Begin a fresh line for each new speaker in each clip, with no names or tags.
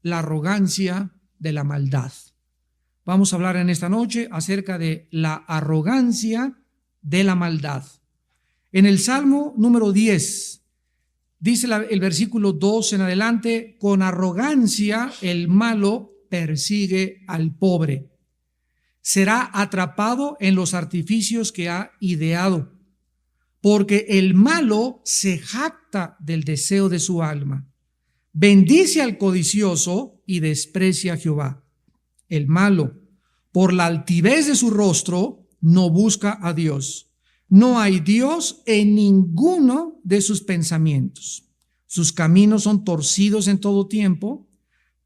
la arrogancia de la maldad. Vamos a hablar en esta noche acerca de la arrogancia de la maldad. En el Salmo número 10, dice el versículo 2 en adelante: con arrogancia el malo persigue al pobre. Será atrapado en los artificios que ha ideado, porque el malo se jacta del deseo de su alma. Bendice al codicioso y desprecia a Jehová. El malo, por la altivez de su rostro, no busca a Dios. No hay Dios en ninguno de sus pensamientos. Sus caminos son torcidos en todo tiempo.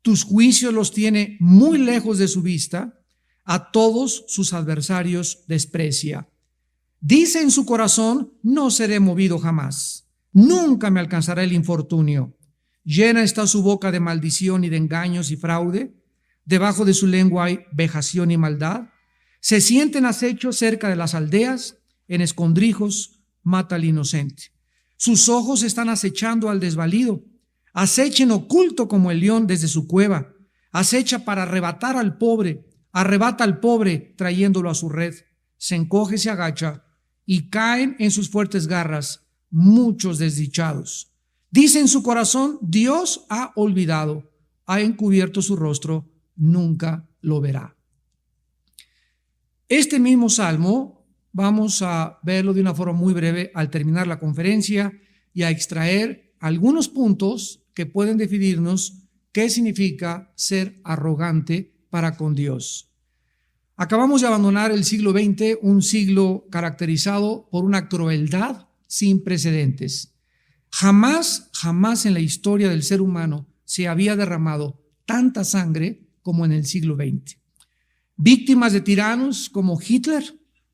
Tus juicios los tiene muy lejos de su vista. A todos sus adversarios desprecia. Dice en su corazón: no seré movido jamás. Nunca me alcanzará el infortunio. Llena está su boca de maldición y de engaños y fraude. Debajo de su lengua hay vejación y maldad. Se siente en acecho cerca de las aldeas. En escondrijos mata al inocente. Sus ojos están acechando al desvalido. Acecha en oculto como el león desde su cueva. Acecha para arrebatar al pobre. Arrebata al pobre trayéndolo a su red. Se encoge, se agacha y caen en sus fuertes garras muchos desdichados. Dice en su corazón: Dios ha olvidado, ha encubierto su rostro, nunca lo verá. Este mismo salmo vamos a verlo de una forma muy breve al terminar la conferencia y a extraer algunos puntos que pueden definirnos qué significa ser arrogante para con Dios. Acabamos de abandonar el siglo XX, un siglo caracterizado por una crueldad sin precedentes. Jamás en la historia del ser humano se había derramado tanta sangre como en el siglo XX. Víctimas de tiranos como Hitler,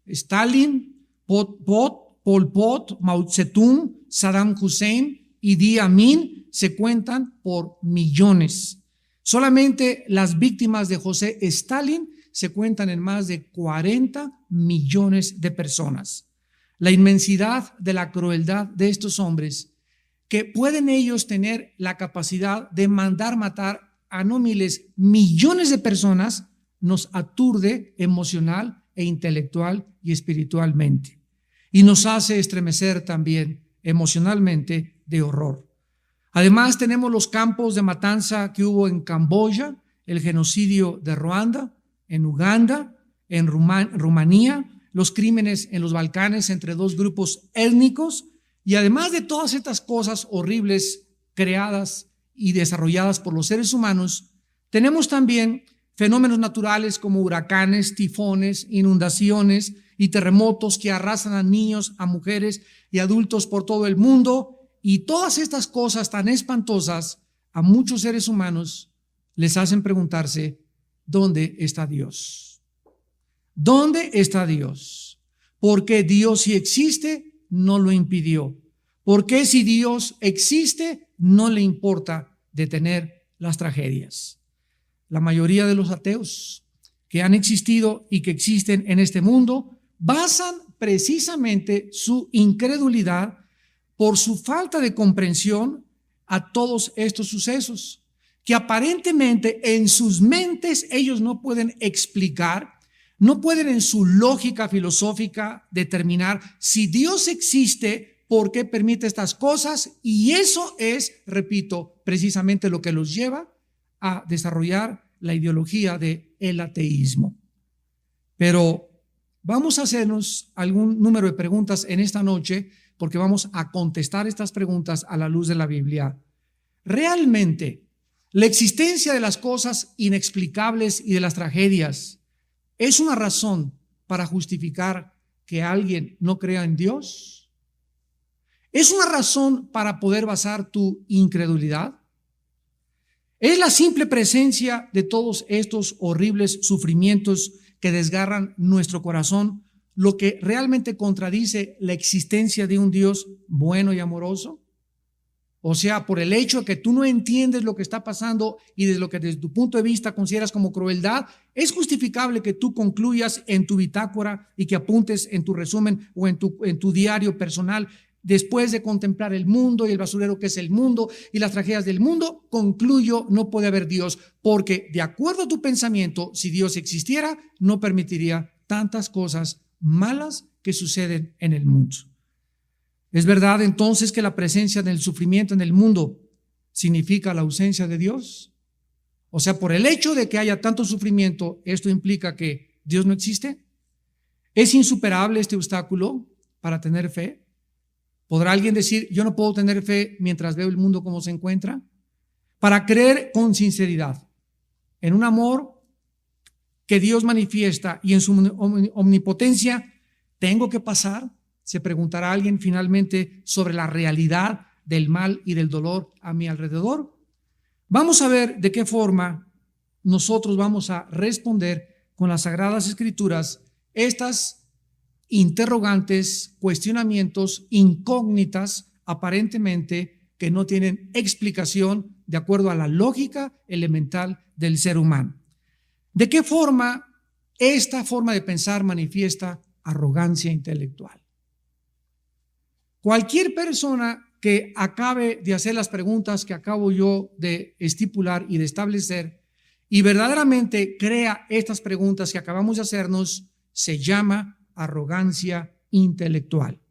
Stalin, Pol Pot, Mao Zedong, Saddam Hussein y Idi Amin se cuentan por millones. Solamente las víctimas de José Stalin se cuentan en más de 40 millones de personas. La inmensidad de la crueldad de estos hombres, que pueden ellos tener la capacidad de mandar matar a no miles, millones de personas, nos aturde emocional e intelectual y espiritualmente. Y nos hace estremecer también emocionalmente de horror. Además, tenemos los campos de matanza que hubo en Camboya, el genocidio de Ruanda, en Uganda, en Rumanía, los crímenes en los Balcanes entre dos grupos étnicos, y además de todas estas cosas horribles creadas y desarrolladas por los seres humanos, tenemos también fenómenos naturales como huracanes, tifones, inundaciones y terremotos que arrasan a niños, a mujeres y adultos por todo el mundo, y todas estas cosas tan espantosas a muchos seres humanos les hacen preguntarse: ¿dónde está Dios? ¿Dónde está Dios? Porque Dios, si existe, no lo impidió. Porque si Dios existe, no le importa detener las tragedias. La mayoría de los ateos que han existido y que existen en este mundo basan precisamente su incredulidad por su falta de comprensión a todos estos sucesos, que aparentemente en sus mentes ellos no pueden explicar, no pueden en su lógica filosófica determinar si Dios existe, por qué permite estas cosas, y eso es, repito, precisamente lo que los lleva a desarrollar la ideología del ateísmo. Pero vamos a hacernos algún número de preguntas en esta noche, porque vamos a contestar estas preguntas a la luz de la Biblia. ¿Realmente la existencia de las cosas inexplicables y de las tragedias es una razón para justificar que alguien no crea en Dios? ¿Es una razón para poder basar tu incredulidad? ¿Es la simple presencia de todos estos horribles sufrimientos que desgarran nuestro corazón lo que realmente contradice la existencia de un Dios bueno y amoroso? O sea, por el hecho de que tú no entiendes lo que está pasando y desde lo que desde tu punto de vista consideras como crueldad, es justificable que tú concluyas en tu bitácora y que apuntes en tu resumen o en tu diario personal: después de contemplar el mundo y el basurero que es el mundo y las tragedias del mundo, concluyo, no puede haber Dios, porque de acuerdo a tu pensamiento, si Dios existiera, no permitiría tantas cosas malas que suceden en el mundo. ¿Es verdad entonces que la presencia del sufrimiento en el mundo significa la ausencia de Dios? O sea, por el hecho de que haya tanto sufrimiento, ¿esto implica que Dios no existe? ¿Es insuperable este obstáculo para tener fe? ¿Podrá alguien decir, yo no puedo tener fe mientras veo el mundo como se encuentra? Para creer con sinceridad en un amor que Dios manifiesta y en su omnipotencia, ¿tengo que pasar? Se preguntará alguien finalmente sobre la realidad del mal y del dolor a mi alrededor. Vamos a ver de qué forma nosotros vamos a responder con las Sagradas Escrituras estas interrogantes, cuestionamientos, incógnitas, aparentemente que no tienen explicación de acuerdo a la lógica elemental del ser humano. ¿De qué forma esta forma de pensar manifiesta arrogancia intelectual? Cualquier persona que acabe de hacer las preguntas que acabo yo de estipular y de establecer y verdaderamente crea estas preguntas que acabamos de hacernos, se llama arrogancia intelectual.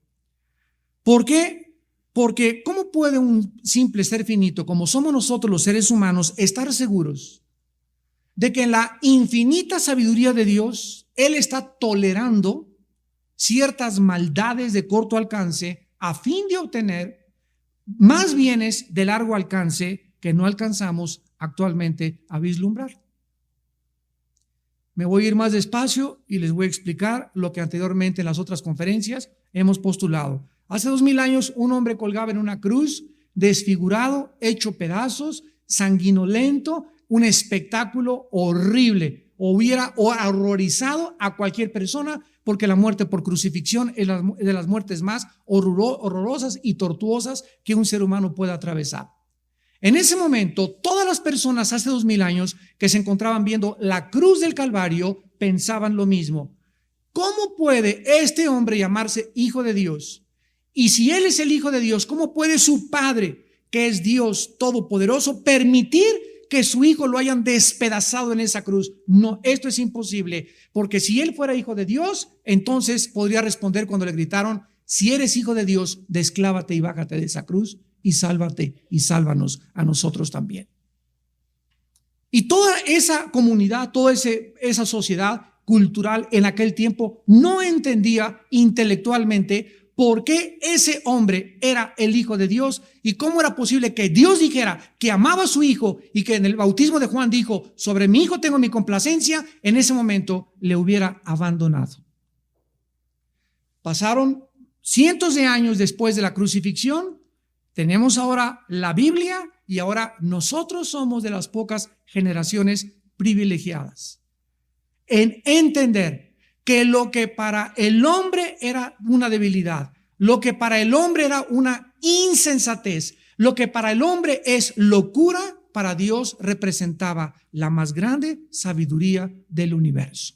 ¿Por qué? Porque ¿cómo puede un simple ser finito, como somos nosotros los seres humanos, estar seguros de que en la infinita sabiduría de Dios, Él está tolerando ciertas maldades de corto alcance a fin de obtener más bienes de largo alcance que no alcanzamos actualmente a vislumbrar? Me voy a ir más despacio y les voy a explicar lo que anteriormente en las otras conferencias hemos postulado. Hace 2000 años un hombre colgaba en una cruz, desfigurado, hecho pedazos, sanguinolento, un espectáculo horrible. Hubiera horrorizado a cualquier persona, porque la muerte por crucifixión es de las muertes más horrorosas y tortuosas que un ser humano pueda atravesar. En ese momento, todas las personas hace 2000 años que se encontraban viendo la cruz del Calvario pensaban lo mismo. ¿Cómo puede este hombre llamarse hijo de Dios? Y si él es el hijo de Dios, ¿cómo puede su Padre, que es Dios todopoderoso, permitir que su hijo lo hayan despedazado en esa cruz? No, esto es imposible, porque si él fuera hijo de Dios, entonces podría responder cuando le gritaron, si eres hijo de Dios, desclávate y bájate de esa cruz y sálvate y sálvanos a nosotros también. Y toda esa comunidad, toda esa sociedad cultural en aquel tiempo no entendía intelectualmente por qué ese hombre era el hijo de Dios y cómo era posible que Dios dijera que amaba a su hijo y que en el bautismo de Juan dijo, sobre mi hijo tengo mi complacencia, en ese momento le hubiera abandonado. Pasaron cientos de años después de la crucifixión. Tenemos ahora la Biblia y ahora nosotros somos de las pocas generaciones privilegiadas en entender que lo que para el hombre era una debilidad, lo que para el hombre era una insensatez, lo que para el hombre es locura, para Dios representaba la más grande sabiduría del universo.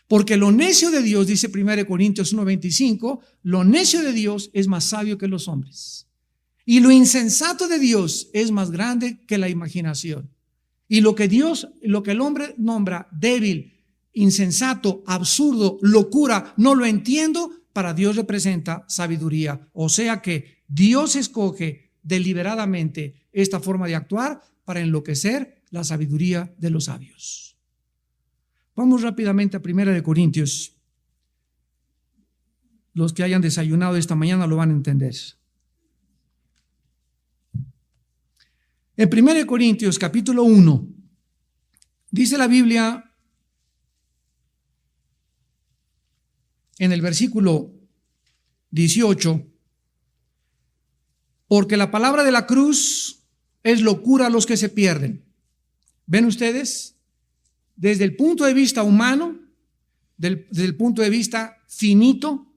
Porque lo necio de Dios, dice 1 Corintios 1:25, lo necio de Dios es más sabio que los hombres. Y lo insensato de Dios es más grande que la imaginación. Y lo que el hombre nombra débil, insensato, absurdo, locura, no lo entiendo, para Dios representa sabiduría. O sea que Dios escoge deliberadamente esta forma de actuar para enloquecer la sabiduría de los sabios. Vamos rápidamente a 1 Corintios. Los que hayan desayunado esta mañana lo van a entender. En 1 Corintios capítulo 1, dice la Biblia en el versículo 18, porque la palabra de la cruz es locura a los que se pierden. ¿Ven ustedes? Desde el punto de vista humano, desde el punto de vista finito,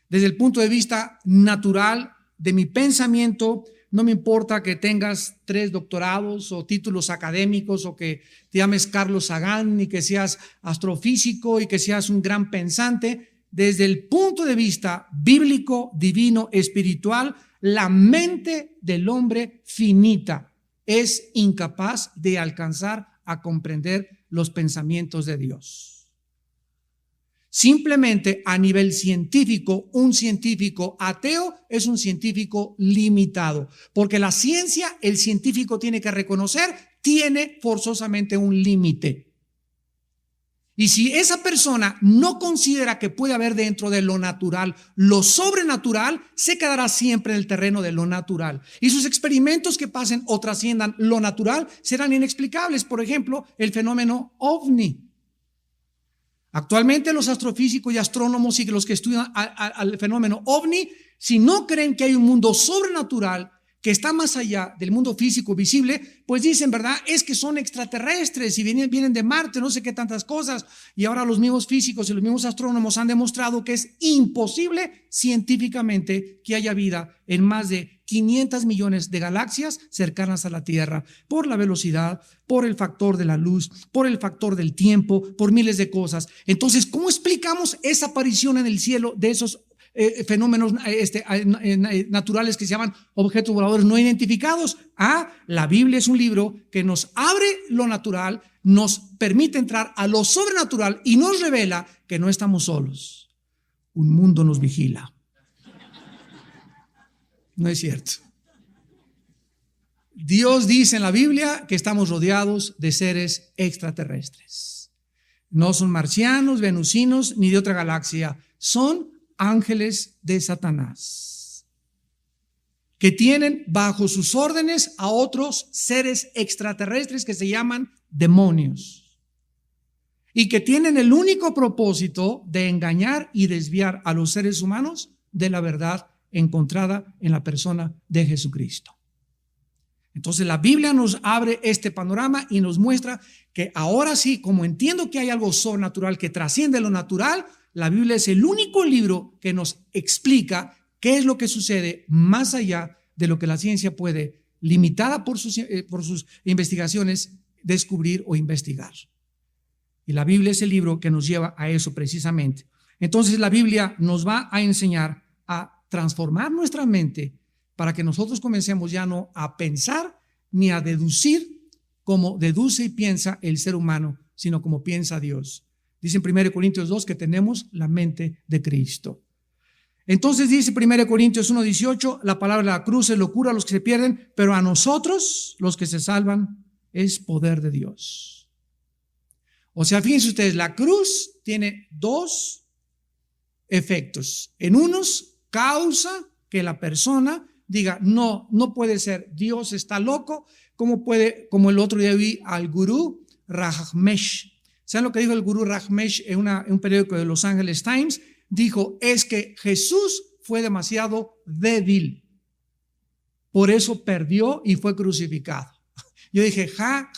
desde el punto de vista natural de mi pensamiento, no me importa que tengas 3 doctorados o títulos académicos o que te llames Carlos Sagan y que seas astrofísico y que seas un gran pensante. desde el punto de vista bíblico, divino, espiritual, la mente del hombre finita es incapaz de alcanzar a comprender los pensamientos de Dios. Simplemente a nivel científico, un científico ateo es un científico limitado, porque la ciencia, el científico tiene que reconocer, tiene forzosamente un límite. Y si esa persona no considera que puede haber dentro de lo natural lo sobrenatural, se quedará siempre en el terreno de lo natural. Y sus experimentos que pasen o trasciendan lo natural serán inexplicables. Por ejemplo, el fenómeno ovni. Actualmente los astrofísicos y astrónomos y los que estudian al fenómeno ovni, si no creen que hay un mundo sobrenatural que está más allá del mundo físico visible, pues dicen, ¿verdad? Es que son extraterrestres y vienen de Marte, no sé qué tantas cosas. Y ahora los mismos físicos y los mismos astrónomos han demostrado que es imposible científicamente que haya vida en más de 500 millones de galaxias cercanas a la Tierra, por la velocidad, por el factor de la luz, por el factor del tiempo, por miles de cosas. Entonces, ¿cómo explicamos esa aparición en el cielo de esos fenómenos naturales que se llaman objetos voladores no identificados? La Biblia es un libro que nos abre lo natural, nos permite entrar a lo sobrenatural y nos revela que no estamos solos. Un mundo nos vigila. No es cierto. Dios dice en la Biblia que estamos rodeados de seres extraterrestres. No son marcianos, venusinos, ni de otra galaxia. Son ángeles de Satanás, que tienen bajo sus órdenes a otros seres extraterrestres que se llaman demonios y que tienen el único propósito de engañar y desviar a los seres humanos de la verdad encontrada en la persona de Jesucristo. Entonces la Biblia nos abre este panorama y nos muestra que ahora sí, como entiendo que hay algo sobrenatural que trasciende lo natural, la Biblia es el único libro que nos explica qué es lo que sucede más allá de lo que la ciencia puede, limitada por sus investigaciones, descubrir o investigar. Y la Biblia es el libro que nos lleva a eso precisamente. Entonces la Biblia nos va a enseñar a transformar nuestra mente para que nosotros comencemos ya no a pensar ni a deducir como deduce y piensa el ser humano, sino como piensa Dios. Dice en 1 Corintios 2 que tenemos la mente de Cristo. Entonces dice 1 Corintios 1:18, la palabra de la cruz es locura a los que se pierden, pero a nosotros, los que se salvan, es poder de Dios. O sea, fíjense ustedes, la cruz tiene dos efectos. En unos, causa que la persona diga, no puede ser, Dios está loco. Como el otro día vi al gurú Rajneesh. ¿Saben lo que dijo el gurú Rajneesh en un periódico de Los Angeles Times? Dijo, es que Jesús fue demasiado débil. Por eso perdió y fue crucificado. Yo dije, ja.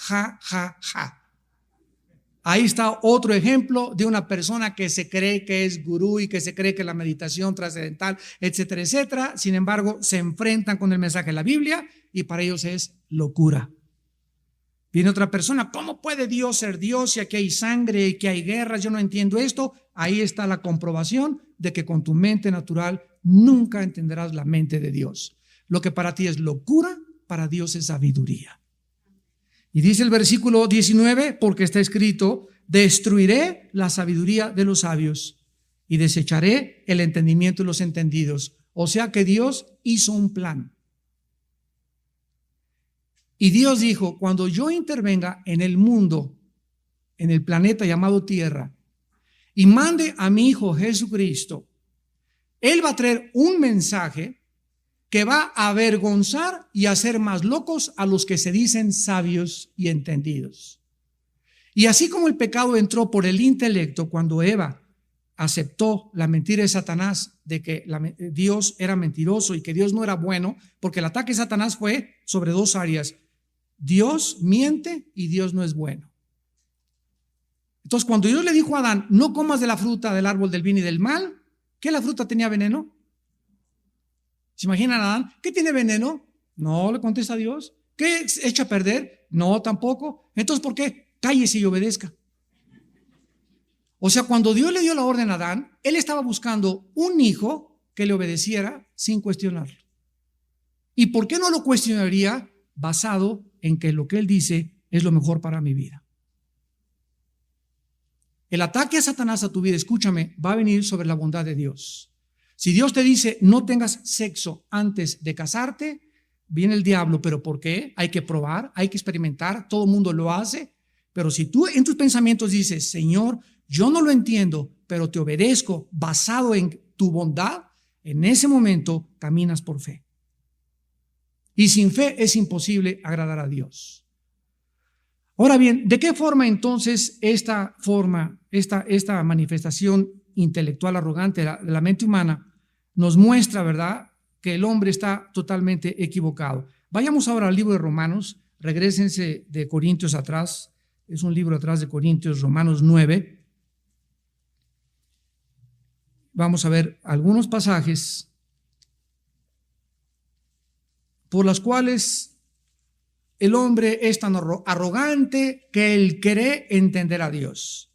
Ahí está otro ejemplo de una persona que se cree que es gurú y que se cree que la meditación trascendental, etcétera, etcétera. Sin embargo, se enfrentan con el mensaje de la Biblia y para ellos es locura. Viene otra persona, ¿cómo puede Dios ser Dios si aquí hay sangre y que hay guerras? Yo no entiendo esto. Ahí está la comprobación de que con tu mente natural nunca entenderás la mente de Dios. Lo que para ti es locura, para Dios es sabiduría. Y dice el versículo 19, porque está escrito, destruiré la sabiduría de los sabios y desecharé el entendimiento de los entendidos. O sea que Dios hizo un plan. Y Dios dijo, cuando yo intervenga en el mundo, en el planeta llamado Tierra, y mande a mi Hijo Jesucristo, Él va a traer un mensaje que va a avergonzar y hacer más locos a los que se dicen sabios y entendidos. Y así como el pecado entró por el intelecto cuando Eva aceptó la mentira de Satanás de que Dios era mentiroso y que Dios no era bueno, porque el ataque de Satanás fue sobre dos áreas. Dios miente y Dios no es bueno. Entonces, cuando Dios le dijo a Adán, no comas de la fruta del árbol del bien y del mal, ¿qué la fruta tenía veneno? ¿Se imaginan a Adán? ¿Qué tiene veneno? No, le contesta Dios. ¿Qué echa a perder? No, tampoco. Entonces, ¿por qué? Cállese y obedezca. O sea, cuando Dios le dio la orden a Adán, él estaba buscando un hijo que le obedeciera sin cuestionarlo. ¿Y por qué no lo cuestionaría? Basado en que lo que él dice es lo mejor para mi vida. El ataque a Satanás a tu vida, escúchame, va a venir sobre la bondad de Dios. Si Dios te dice no tengas sexo antes de casarte, viene el diablo. ¿Pero por qué? Hay que probar, hay que experimentar, todo el mundo lo hace. Pero si tú en tus pensamientos dices, Señor, yo no lo entiendo, pero te obedezco basado en tu bondad, en ese momento caminas por fe. Y sin fe es imposible agradar a Dios. Ahora bien, ¿de qué forma entonces esta manifestación intelectual arrogante de la mente humana nos muestra, verdad, que el hombre está totalmente equivocado? Vayamos ahora al libro de Romanos, regrésense de Corintios atrás, es un libro atrás de Corintios, Romanos 9. Vamos a ver algunos pasajes por los cuales el hombre es tan arrogante que él cree entender a Dios.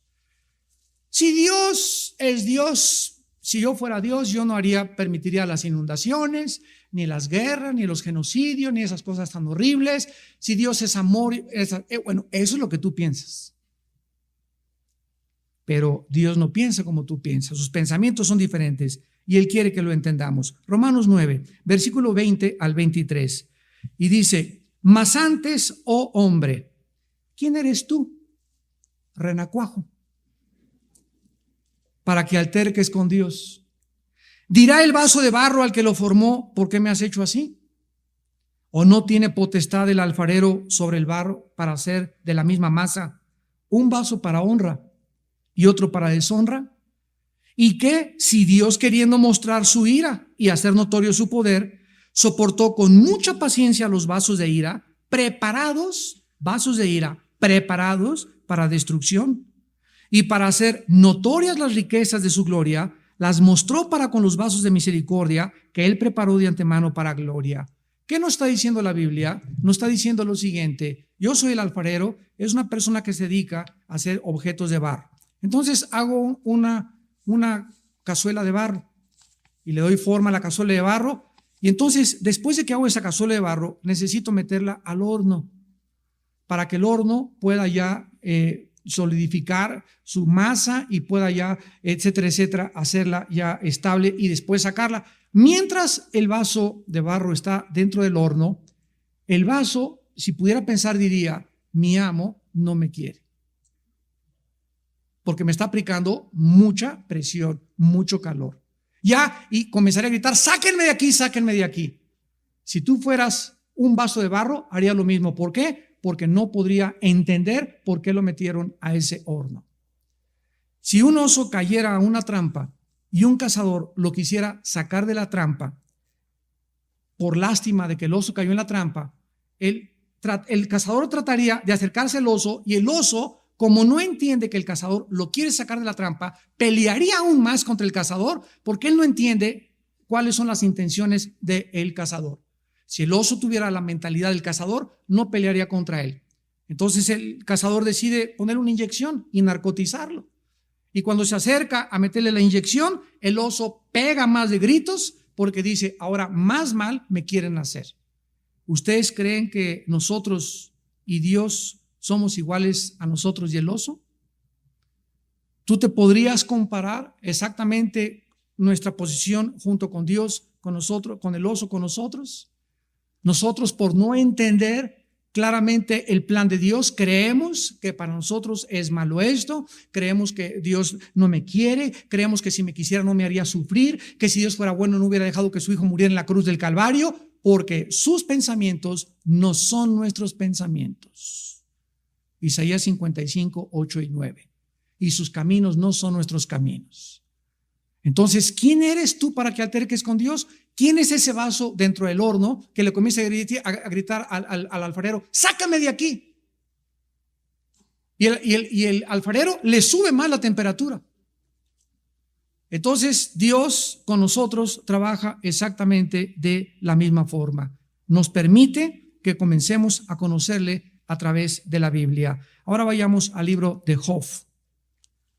Si Dios es Dios, si yo fuera Dios, yo no permitiría las inundaciones, ni las guerras, ni los genocidios, ni esas cosas tan horribles. Si Dios es amor, bueno, eso es lo que tú piensas. Pero Dios no piensa como tú piensas, sus pensamientos son diferentes y Él quiere que lo entendamos. Romanos 9, versículo 20 al 23, y dice, mas antes, oh hombre, ¿quién eres tú? Renacuajo, para que alterques con Dios. ¿Dirá el vaso de barro al que lo formó, por qué me has hecho así? ¿O no tiene potestad el alfarero sobre el barro para hacer de la misma masa un vaso para honra y otro para deshonra? ¿Y qué si Dios, queriendo mostrar su ira y hacer notorio su poder, soportó con mucha paciencia los vasos de ira preparados para destrucción, y para hacer notorias las riquezas de su gloria, las mostró para con los vasos de misericordia que Él preparó de antemano para gloria? ¿Qué nos está diciendo la Biblia? Nos está diciendo lo siguiente: yo soy el alfarero, es una persona que se dedica a hacer objetos de barro. Entonces hago una cazuela de barro y le doy forma a la cazuela de barro, y entonces después de que hago esa cazuela de barro necesito meterla al horno para que el horno pueda ya solidificar su masa y pueda ya, etcétera, etcétera, hacerla ya estable y después sacarla. Mientras el vaso de barro está dentro del horno, el vaso, si pudiera pensar, diría: mi amo no me quiere, porque me está aplicando mucha presión, mucho calor. Ya, y comenzaría a gritar: sáquenme de aquí, sáquenme de aquí. Si tú fueras un vaso de barro, haría lo mismo. ¿Por qué? Porque no podría entender por qué lo metieron a ese horno. Si un oso cayera a una trampa y un cazador lo quisiera sacar de la trampa, por lástima de que el oso cayó en la trampa, el cazador trataría de acercarse al oso, y el oso, como no entiende que el cazador lo quiere sacar de la trampa, pelearía aún más contra el cazador, porque él no entiende cuáles son las intenciones del cazador. Si el oso tuviera la mentalidad del cazador, no pelearía contra él. Entonces el cazador decide poner una inyección y narcotizarlo. Y cuando se acerca a meterle la inyección, el oso pega más de gritos porque dice: ahora más mal me quieren hacer. ¿Ustedes creen que nosotros y Dios somos iguales a nosotros y el oso? ¿Tú te podrías comparar exactamente nuestra posición junto con Dios, con nosotros, con el oso, con nosotros? Nosotros, por no entender claramente el plan de Dios, creemos que para nosotros es malo esto, creemos que Dios no me quiere, creemos que si me quisiera no me haría sufrir, que si Dios fuera bueno no hubiera dejado que su hijo muriera en la cruz del Calvario, porque sus pensamientos no son nuestros pensamientos. Isaías 55, 8 y 9. Y sus caminos no son nuestros caminos. Entonces, ¿quién eres tú para que alterques con Dios? ¿Quién es ese vaso dentro del horno que le comienza a gritar al alfarero: sácame de aquí? Y el alfarero le sube más la temperatura. Entonces Dios con nosotros trabaja exactamente de la misma forma. Nos permite que comencemos a conocerle a través de la Biblia. Ahora vayamos al libro de Job.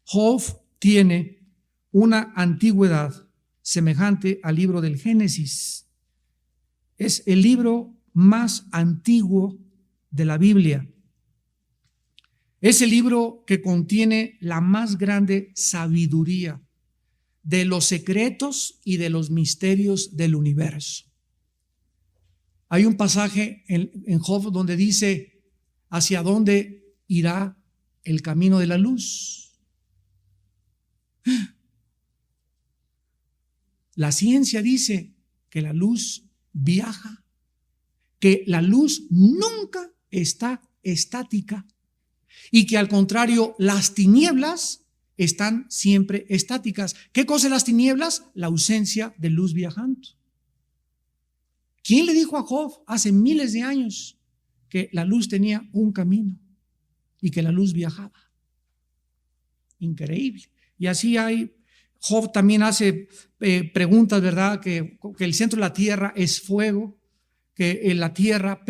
Job, tiene una antigüedad semejante al libro del Génesis. Es el libro más antiguo de la Biblia. Es el libro que contiene la más grande sabiduría de los secretos y de los misterios del universo. Hay un pasaje en Job donde dice: ¿hacia dónde irá el camino de la luz? La ciencia dice que la luz viaja, que la luz nunca está estática y que al contrario las tinieblas están siempre estáticas. ¿Qué cosa es las tinieblas? La ausencia de luz viajando. ¿Quién le dijo a Job hace miles de años que la luz tenía un camino y que la luz viajaba? Increíble. Y así hay. Job también hace preguntas, ¿verdad? Que el centro de la tierra es fuego, que la tierra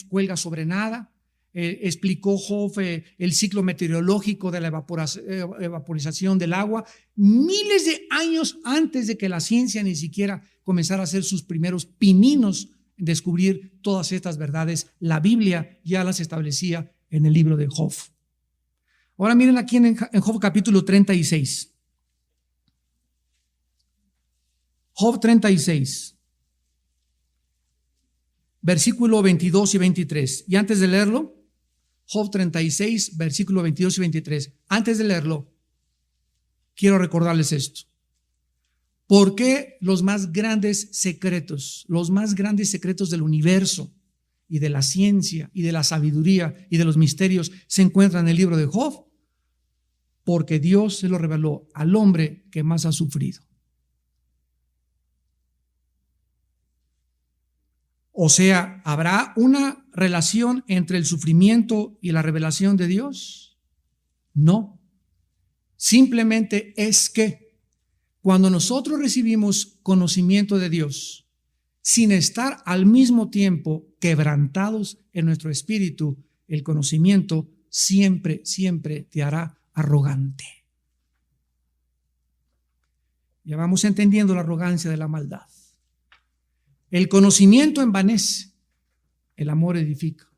cuelga sobre nada. Explicó Job el ciclo meteorológico de la evaporización del agua miles de años antes de que la ciencia ni siquiera comenzara a hacer sus primeros pininos en descubrir todas estas verdades. La Biblia ya las establecía en el libro de Job. Ahora miren aquí en Job capítulo 36. Job 36, versículo 22 y 23. Y antes de leerlo, Job 36, versículo 22 y 23. Antes de leerlo, quiero recordarles esto. ¿Por qué los más grandes secretos del universo y de la ciencia y de la sabiduría y de los misterios se encuentran en el libro de Job? Porque Dios se lo reveló al hombre que más ha sufrido. O sea, ¿habrá una relación entre el sufrimiento y la revelación de Dios? No. Simplemente es que cuando nosotros recibimos conocimiento de Dios, sin estar al mismo tiempo quebrantados en nuestro espíritu, el conocimiento siempre te hará arrogante. Ya vamos entendiendo la arrogancia de la maldad. El conocimiento envanece, el amor edifica.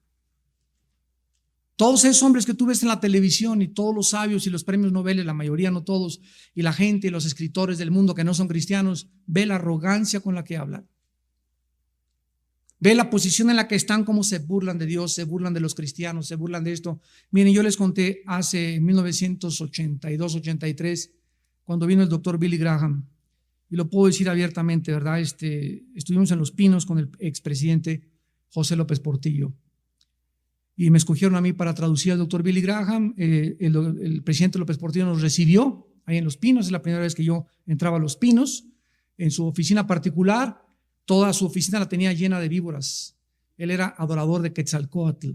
Todos esos hombres que tú ves en la televisión y todos los sabios y los premios Nobel, la mayoría, no todos, y la gente y los escritores del mundo que no son cristianos, ve la arrogancia con la que hablan. Ve la posición en la que están, cómo se burlan de Dios, se burlan de los cristianos, se burlan de esto. Miren, yo les conté hace 1982-83, cuando vino el doctor Billy Graham. Y lo puedo decir abiertamente, ¿verdad? Estuvimos en Los Pinos con el expresidente José López Portillo. Y me escogieron a mí para traducir al doctor Billy Graham. El presidente López Portillo nos recibió ahí en Los Pinos. Es la primera vez que yo entraba a Los Pinos. En su oficina particular, toda su oficina la tenía llena de víboras. Él era adorador de Quetzalcóatl,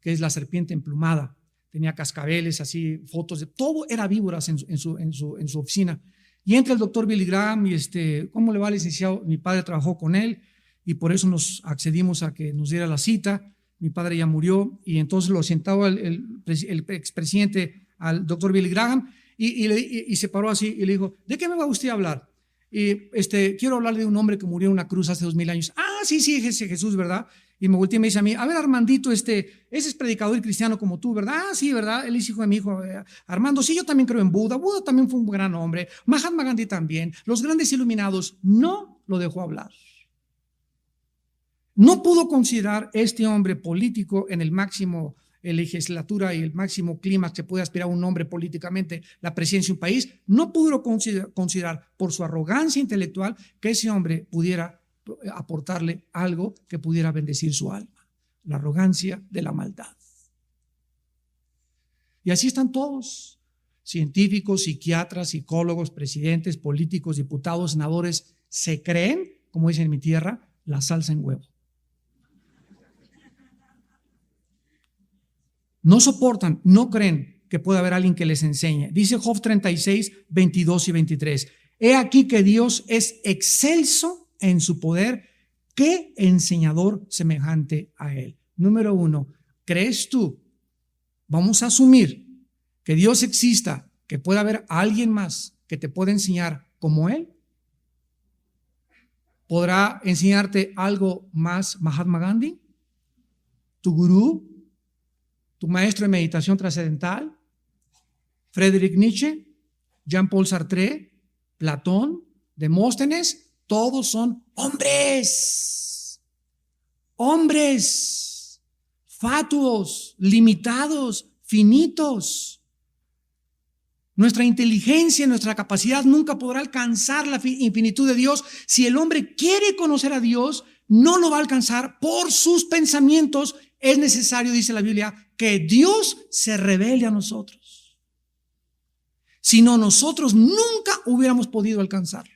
que es la serpiente emplumada. Tenía cascabeles, así, fotos de todo, era víboras en su oficina. Y entra el doctor Billy Graham y ¿cómo le va, licenciado? Mi padre trabajó con él y por eso nos accedimos a que nos diera la cita. Mi padre ya murió y entonces lo sentaba el expresidente al doctor Billy Graham y se paró así y le dijo: ¿de qué me va usted a hablar? Y quiero hablar de un hombre que murió en una cruz hace 2000 años. Ah, sí, ese Jesús, ¿verdad? Y me volteé y me dice a mí: a ver, Armandito, ese es predicador y cristiano como tú, ¿verdad? Ah, sí, ¿verdad? Él es hijo de mi hijo Armando. Sí, yo también creo en Buda. Buda también fue un gran hombre. Mahatma Gandhi también. Los grandes iluminados. No lo dejó hablar. No pudo considerar este hombre político en el máximo legislatura y el máximo clima que puede aspirar un hombre políticamente, la presidencia de un país. No pudo considerar por su arrogancia intelectual que ese hombre pudiera aportarle algo que pudiera bendecir su alma. La arrogancia de la maldad. Y así están todos: científicos, psiquiatras, psicólogos, presidentes, políticos, diputados, senadores. Se creen, como dicen en mi tierra, la salsa en huevo. No soportan, no creen que pueda haber alguien que les enseñe. Dice Job 36, 22 y 23. He aquí que Dios es excelso en su poder. ¿Qué enseñador semejante a él? Número 1, ¿crees tú? Vamos a asumir que Dios exista que pueda haber alguien más que te pueda enseñar como él? ¿Podrá enseñarte algo más Mahatma Gandhi? ¿Tu gurú? ¿Tu maestro de meditación trascendental? Friedrich Nietzsche, Jean-Paul Sartre, Platón, Demóstenes, todos son hombres, fatuos, limitados, finitos. Nuestra inteligencia, nuestra capacidad nunca podrá alcanzar la infinitud de Dios. Si el hombre quiere conocer a Dios, no lo va a alcanzar por sus pensamientos. Es necesario, dice la Biblia, que Dios se revele a nosotros. Si no, nosotros nunca hubiéramos podido alcanzarlo.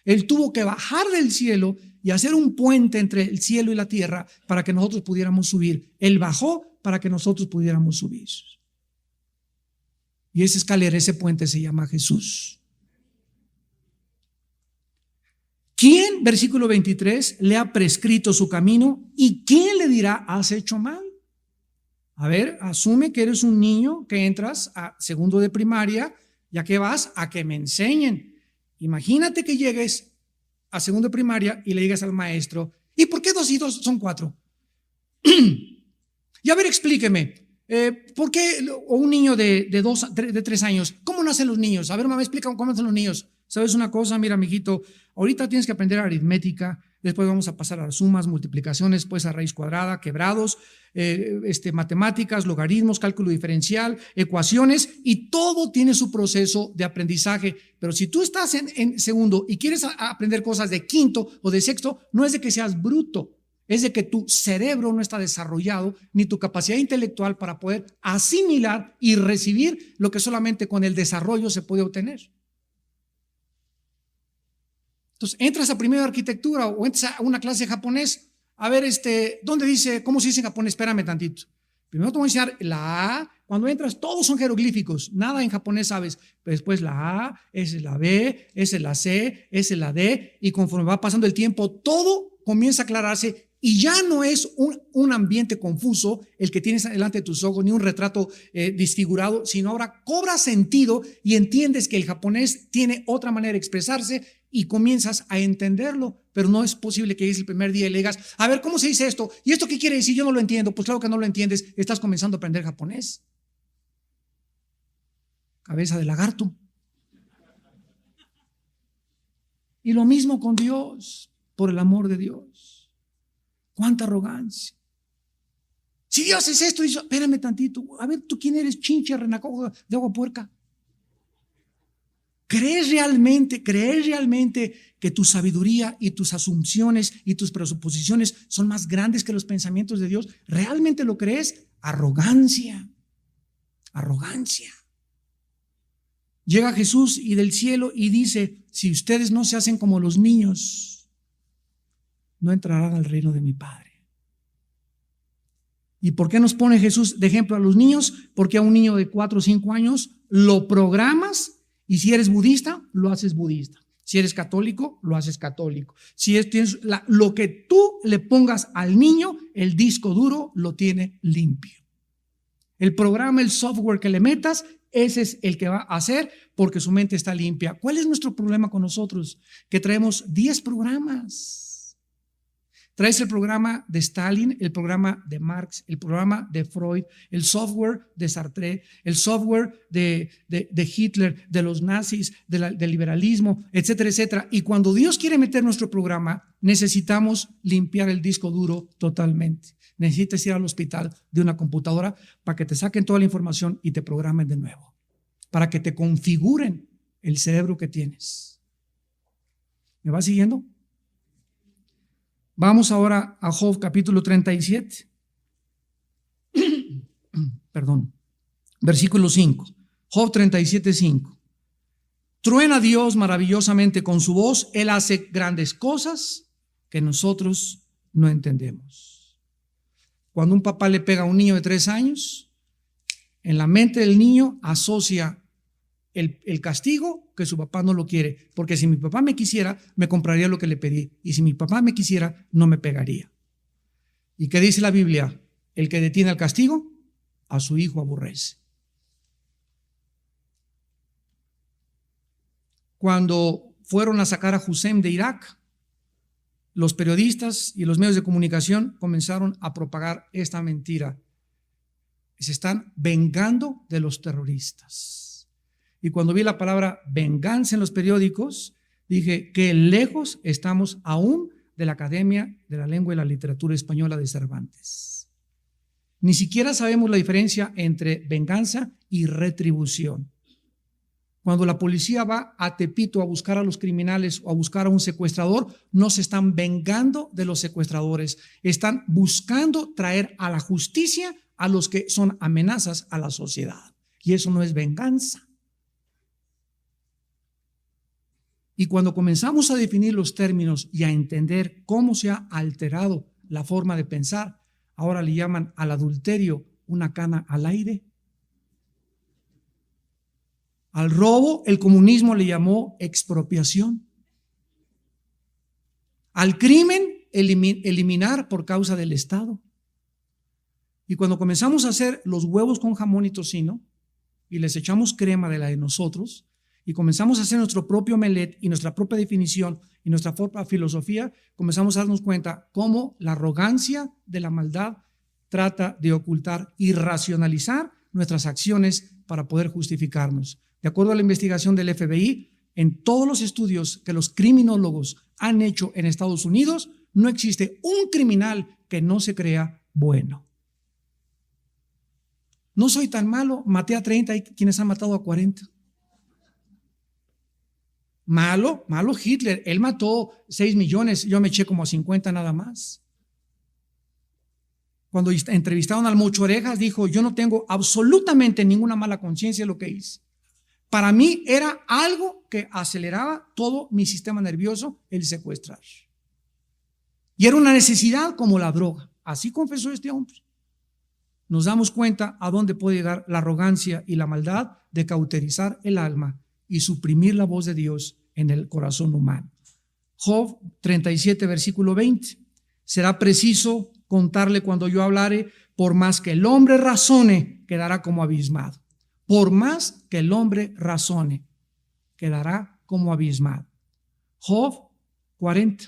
Él tuvo que bajar del cielo y hacer un puente entre el cielo y la tierra para que nosotros pudiéramos subir. Él bajó para que nosotros pudiéramos subir. Y esa escalera, ese puente se llama Jesús. ¿Quién, versículo 23, le ha prescrito su camino? ¿Y quién le dirá, has hecho mal? A ver, asume que eres un niño que entras a segundo de primaria, ya que vas a que me enseñen. Imagínate que llegues a segundo de primaria y le digas al maestro, ¿y por qué 2 y 2 son 4? Y a ver, explíqueme, ¿por qué un niño de 3 años, cómo nacen los niños? A ver, mamá, explica cómo nacen los niños. ¿Sabes una cosa? Mira, mijito, ahorita tienes que aprender aritmética, después vamos a pasar a las sumas, multiplicaciones, después a raíz cuadrada, quebrados, matemáticas, logaritmos, cálculo diferencial, ecuaciones, y todo tiene su proceso de aprendizaje. Pero si tú estás en segundo y quieres aprender cosas de quinto o de sexto, no es de que seas bruto, es de que tu cerebro no está desarrollado, ni tu capacidad intelectual para poder asimilar y recibir lo que solamente con el desarrollo se puede obtener. Entonces, entras a primero de arquitectura o entras a una clase de japonés. A ver, ¿dónde dice, cómo se dice en japonés? Espérame tantito. Primero te voy a enseñar la A. Cuando entras, todos son jeroglíficos. Nada en japonés sabes. Pero después la A, esa es la B, esa es la C, esa es la D. Y conforme va pasando el tiempo, todo comienza a aclararse. Y ya no es un ambiente confuso el que tienes delante de tus ojos, ni un retrato disfigurado, sino ahora cobra sentido y entiendes que el japonés tiene otra manera de expresarse y comienzas a entenderlo. Pero no es posible que llegues el primer día y le digas, a ver, ¿cómo se dice esto? ¿Y esto qué quiere decir? Yo no lo entiendo. Pues claro que no lo entiendes, estás comenzando a aprender japonés. Cabeza de lagarto. Y lo mismo con Dios, por el amor de Dios. ¡Cuánta arrogancia! Si Dios es esto, dice, espérame tantito. A ver, ¿tú quién eres? Chinche, renacuajo de agua puerca. ¿Crees realmente que tu sabiduría y tus asunciones y tus presuposiciones son más grandes que los pensamientos de Dios? ¿Realmente lo crees? Arrogancia. Llega Jesús y del cielo y dice, si ustedes no se hacen como los niños, no entrarán al reino de mi Padre. ¿Y por qué nos pone Jesús de ejemplo a los niños? Porque a un niño de 4 o 5 años lo programas y si eres budista, lo haces budista. Si eres católico, lo haces católico. Si tienes lo que tú le pongas al niño, el disco duro lo tiene limpio. El programa, el software que le metas, ese es el que va a hacer porque su mente está limpia. ¿Cuál es nuestro problema con nosotros? Que traemos 10 programas. Traes el programa de Stalin, el programa de Marx, el programa de Freud, el software de Sartre, el software de Hitler, de los nazis, del liberalismo, etcétera, etcétera. Y cuando Dios quiere meter nuestro programa, necesitamos limpiar el disco duro totalmente. Necesitas ir al hospital de una computadora para que te saquen toda la información y te programen de nuevo, para que te configuren el cerebro que tienes. ¿Me vas siguiendo? Vamos ahora a Job capítulo 37. Perdón. Versículo 5. Job 37, 5. Truena Dios maravillosamente con su voz. Él hace grandes cosas que nosotros no entendemos. Cuando un papá le pega a un niño de 3 años, en la mente del niño asocia el castigo que su papá no lo quiere, porque si mi papá me quisiera, me compraría lo que le pedí, y si mi papá me quisiera, no me pegaría. ¿Y qué dice la Biblia? El que detiene el castigo, a su hijo aborrece. cuando fueron a sacar a Hussein de Irak, los periodistas y los medios de comunicación comenzaron a propagar esta mentira. Se están vengando de los terroristas. Y cuando vi la palabra venganza en los periódicos, dije que lejos estamos aún de la Academia de la Lengua y la Literatura Española de Cervantes. Ni siquiera sabemos la diferencia entre venganza y retribución. Cuando la policía va a Tepito a buscar a los criminales o a buscar a un secuestrador, no se están vengando de los secuestradores, están buscando traer a la justicia a los que son amenazas a la sociedad. Y eso no es venganza. Y cuando comenzamos a definir los términos y a entender cómo se ha alterado la forma de pensar, ahora le llaman al adulterio una cana al aire. Al robo, el comunismo le llamó expropiación. Al crimen, eliminar por causa del Estado. Y cuando comenzamos a hacer los huevos con jamón y tocino y les echamos crema de la de nosotros y comenzamos a hacer nuestro propio omelette y nuestra propia definición y nuestra propia filosofía, comenzamos a darnos cuenta cómo la arrogancia de la maldad trata de ocultar y racionalizar nuestras acciones para poder justificarnos. De acuerdo a la investigación del FBI, en todos los estudios que los criminólogos han hecho en Estados Unidos, no existe un criminal que no se crea bueno. No soy tan malo, maté a 30 y quienes han matado a 40. Malo Hitler, él mató 6 millones, yo me eché como a 50 nada más. Cuando entrevistaron al Mocho Orejas, dijo, yo no tengo absolutamente ninguna mala conciencia de lo que hice. Para mí era algo que aceleraba todo mi sistema nervioso, el secuestrar. Y era una necesidad como la droga. Así confesó este hombre. Nos damos cuenta a dónde puede llegar la arrogancia y la maldad de cauterizar el alma y suprimir la voz de Dios en el corazón humano. Job 37, versículo 20. Será preciso contarle cuando yo hablare, por más que el hombre razone, quedará como abismado. Por más que el hombre razone, quedará como abismado. Job 40,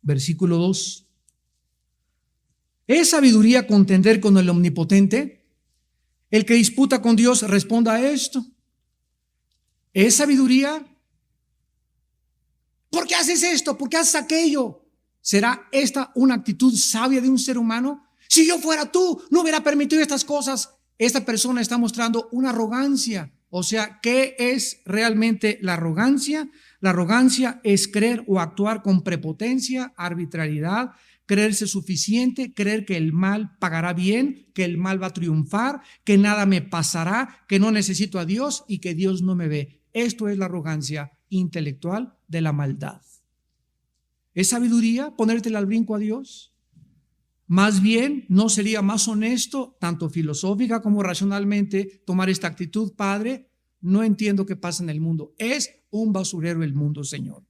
versículo 2. ¿Es sabiduría contender con el omnipotente? El que disputa con Dios responda a esto. ¿Es sabiduría? ¿Por qué haces esto? ¿Por qué haces aquello? ¿Será esta una actitud sabia de un ser humano? Si yo fuera tú, no hubiera permitido estas cosas. Esta persona está mostrando una arrogancia. O sea, ¿qué es realmente la arrogancia? La arrogancia es creer o actuar con prepotencia, arbitrariedad, creerse suficiente, creer que el mal pagará bien, que el mal va a triunfar, que nada me pasará, que no necesito a Dios y que Dios no me ve. Esto es la arrogancia intelectual de la maldad. ¿Es sabiduría ponértela al brinco a Dios? Más bien, ¿no sería más honesto, tanto filosófica como racionalmente, tomar esta actitud? Padre, no entiendo qué pasa en el mundo. Es un basurero el mundo, Señor.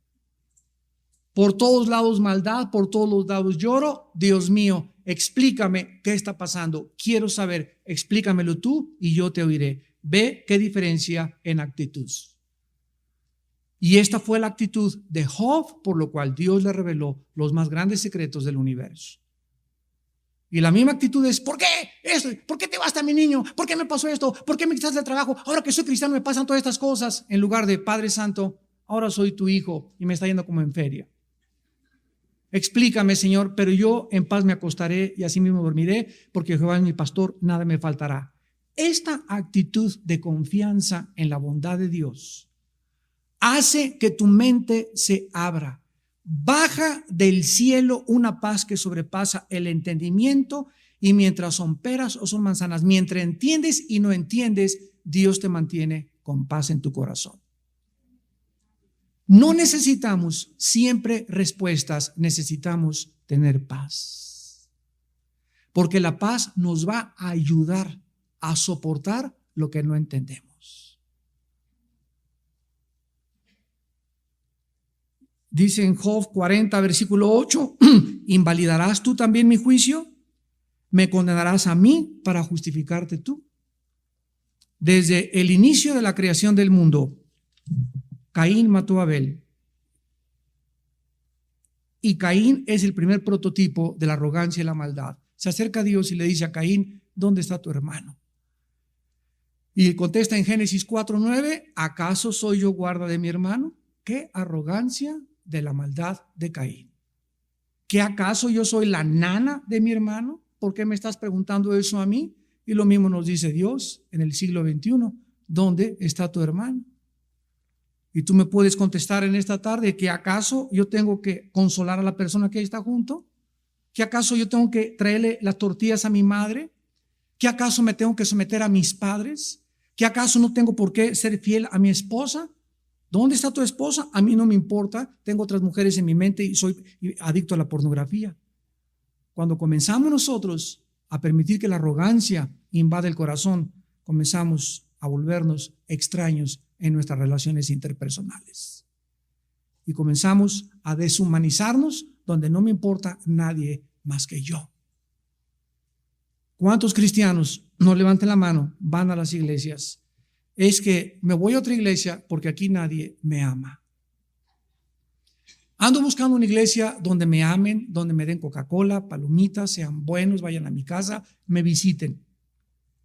Por todos lados maldad, por todos los lados lloro. Dios mío, explícame qué está pasando. Quiero saber, explícamelo tú y yo te oiré. Ve qué diferencia en actitud. Y esta fue la actitud de Job, por lo cual Dios le reveló los más grandes secretos del universo. Y la misma actitud es, ¿por qué esto? ¿Por qué te basta mi niño? ¿Por qué me pasó esto? ¿Por qué me quitaste el trabajo? Ahora que soy cristiano me pasan todas estas cosas. En lugar de, Padre Santo, ahora soy tu hijo y me está yendo como en feria. Explícame, Señor, pero yo en paz me acostaré y así mismo dormiré, porque Jehová es mi pastor, nada me faltará. Esta actitud de confianza en la bondad de Dios hace que tu mente se abra. Baja del cielo una paz que sobrepasa el entendimiento, y mientras son peras o son manzanas, mientras entiendes y no entiendes, Dios te mantiene con paz en tu corazón. No necesitamos siempre respuestas, necesitamos tener paz. Porque la paz nos va a ayudar a soportar lo que no entendemos. Dice en Job 40, versículo 8, ¿invalidarás tú también mi juicio? ¿Me condenarás a mí para justificarte tú? Desde el inicio de la creación del mundo, Caín mató a Abel. Y Caín es el primer prototipo de la arrogancia y la maldad. Se acerca a Dios y le dice a Caín, ¿dónde está tu hermano? Y contesta en Génesis 4:9, ¿acaso soy yo guarda de mi hermano? ¿Qué arrogancia de la maldad de Caín? ¿Qué acaso yo soy la nana de mi hermano? ¿Por qué me estás preguntando eso a mí? Y lo mismo nos dice Dios en el siglo XXI, ¿dónde está tu hermano? Y tú me puedes contestar en esta tarde que acaso yo tengo que consolar a la persona que está junto, que acaso yo tengo que traerle las tortillas a mi madre, que acaso me tengo que someter a mis padres, que acaso no tengo por qué ser fiel a mi esposa. ¿Dónde está tu esposa? A mí no me importa, tengo otras mujeres en mi mente y soy adicto a la pornografía. Cuando comenzamos nosotros a permitir que la arrogancia invada el corazón, comenzamos a volvernos extraños en nuestras relaciones interpersonales. Y comenzamos a deshumanizarnos donde no me importa nadie más que yo. ¿Cuántos cristianos, no levanten la mano, van a las iglesias? Es que me voy a otra iglesia porque aquí nadie me ama. Ando buscando una iglesia donde me amen, donde me den Coca-Cola, palomitas, sean buenos, vayan a mi casa, me visiten.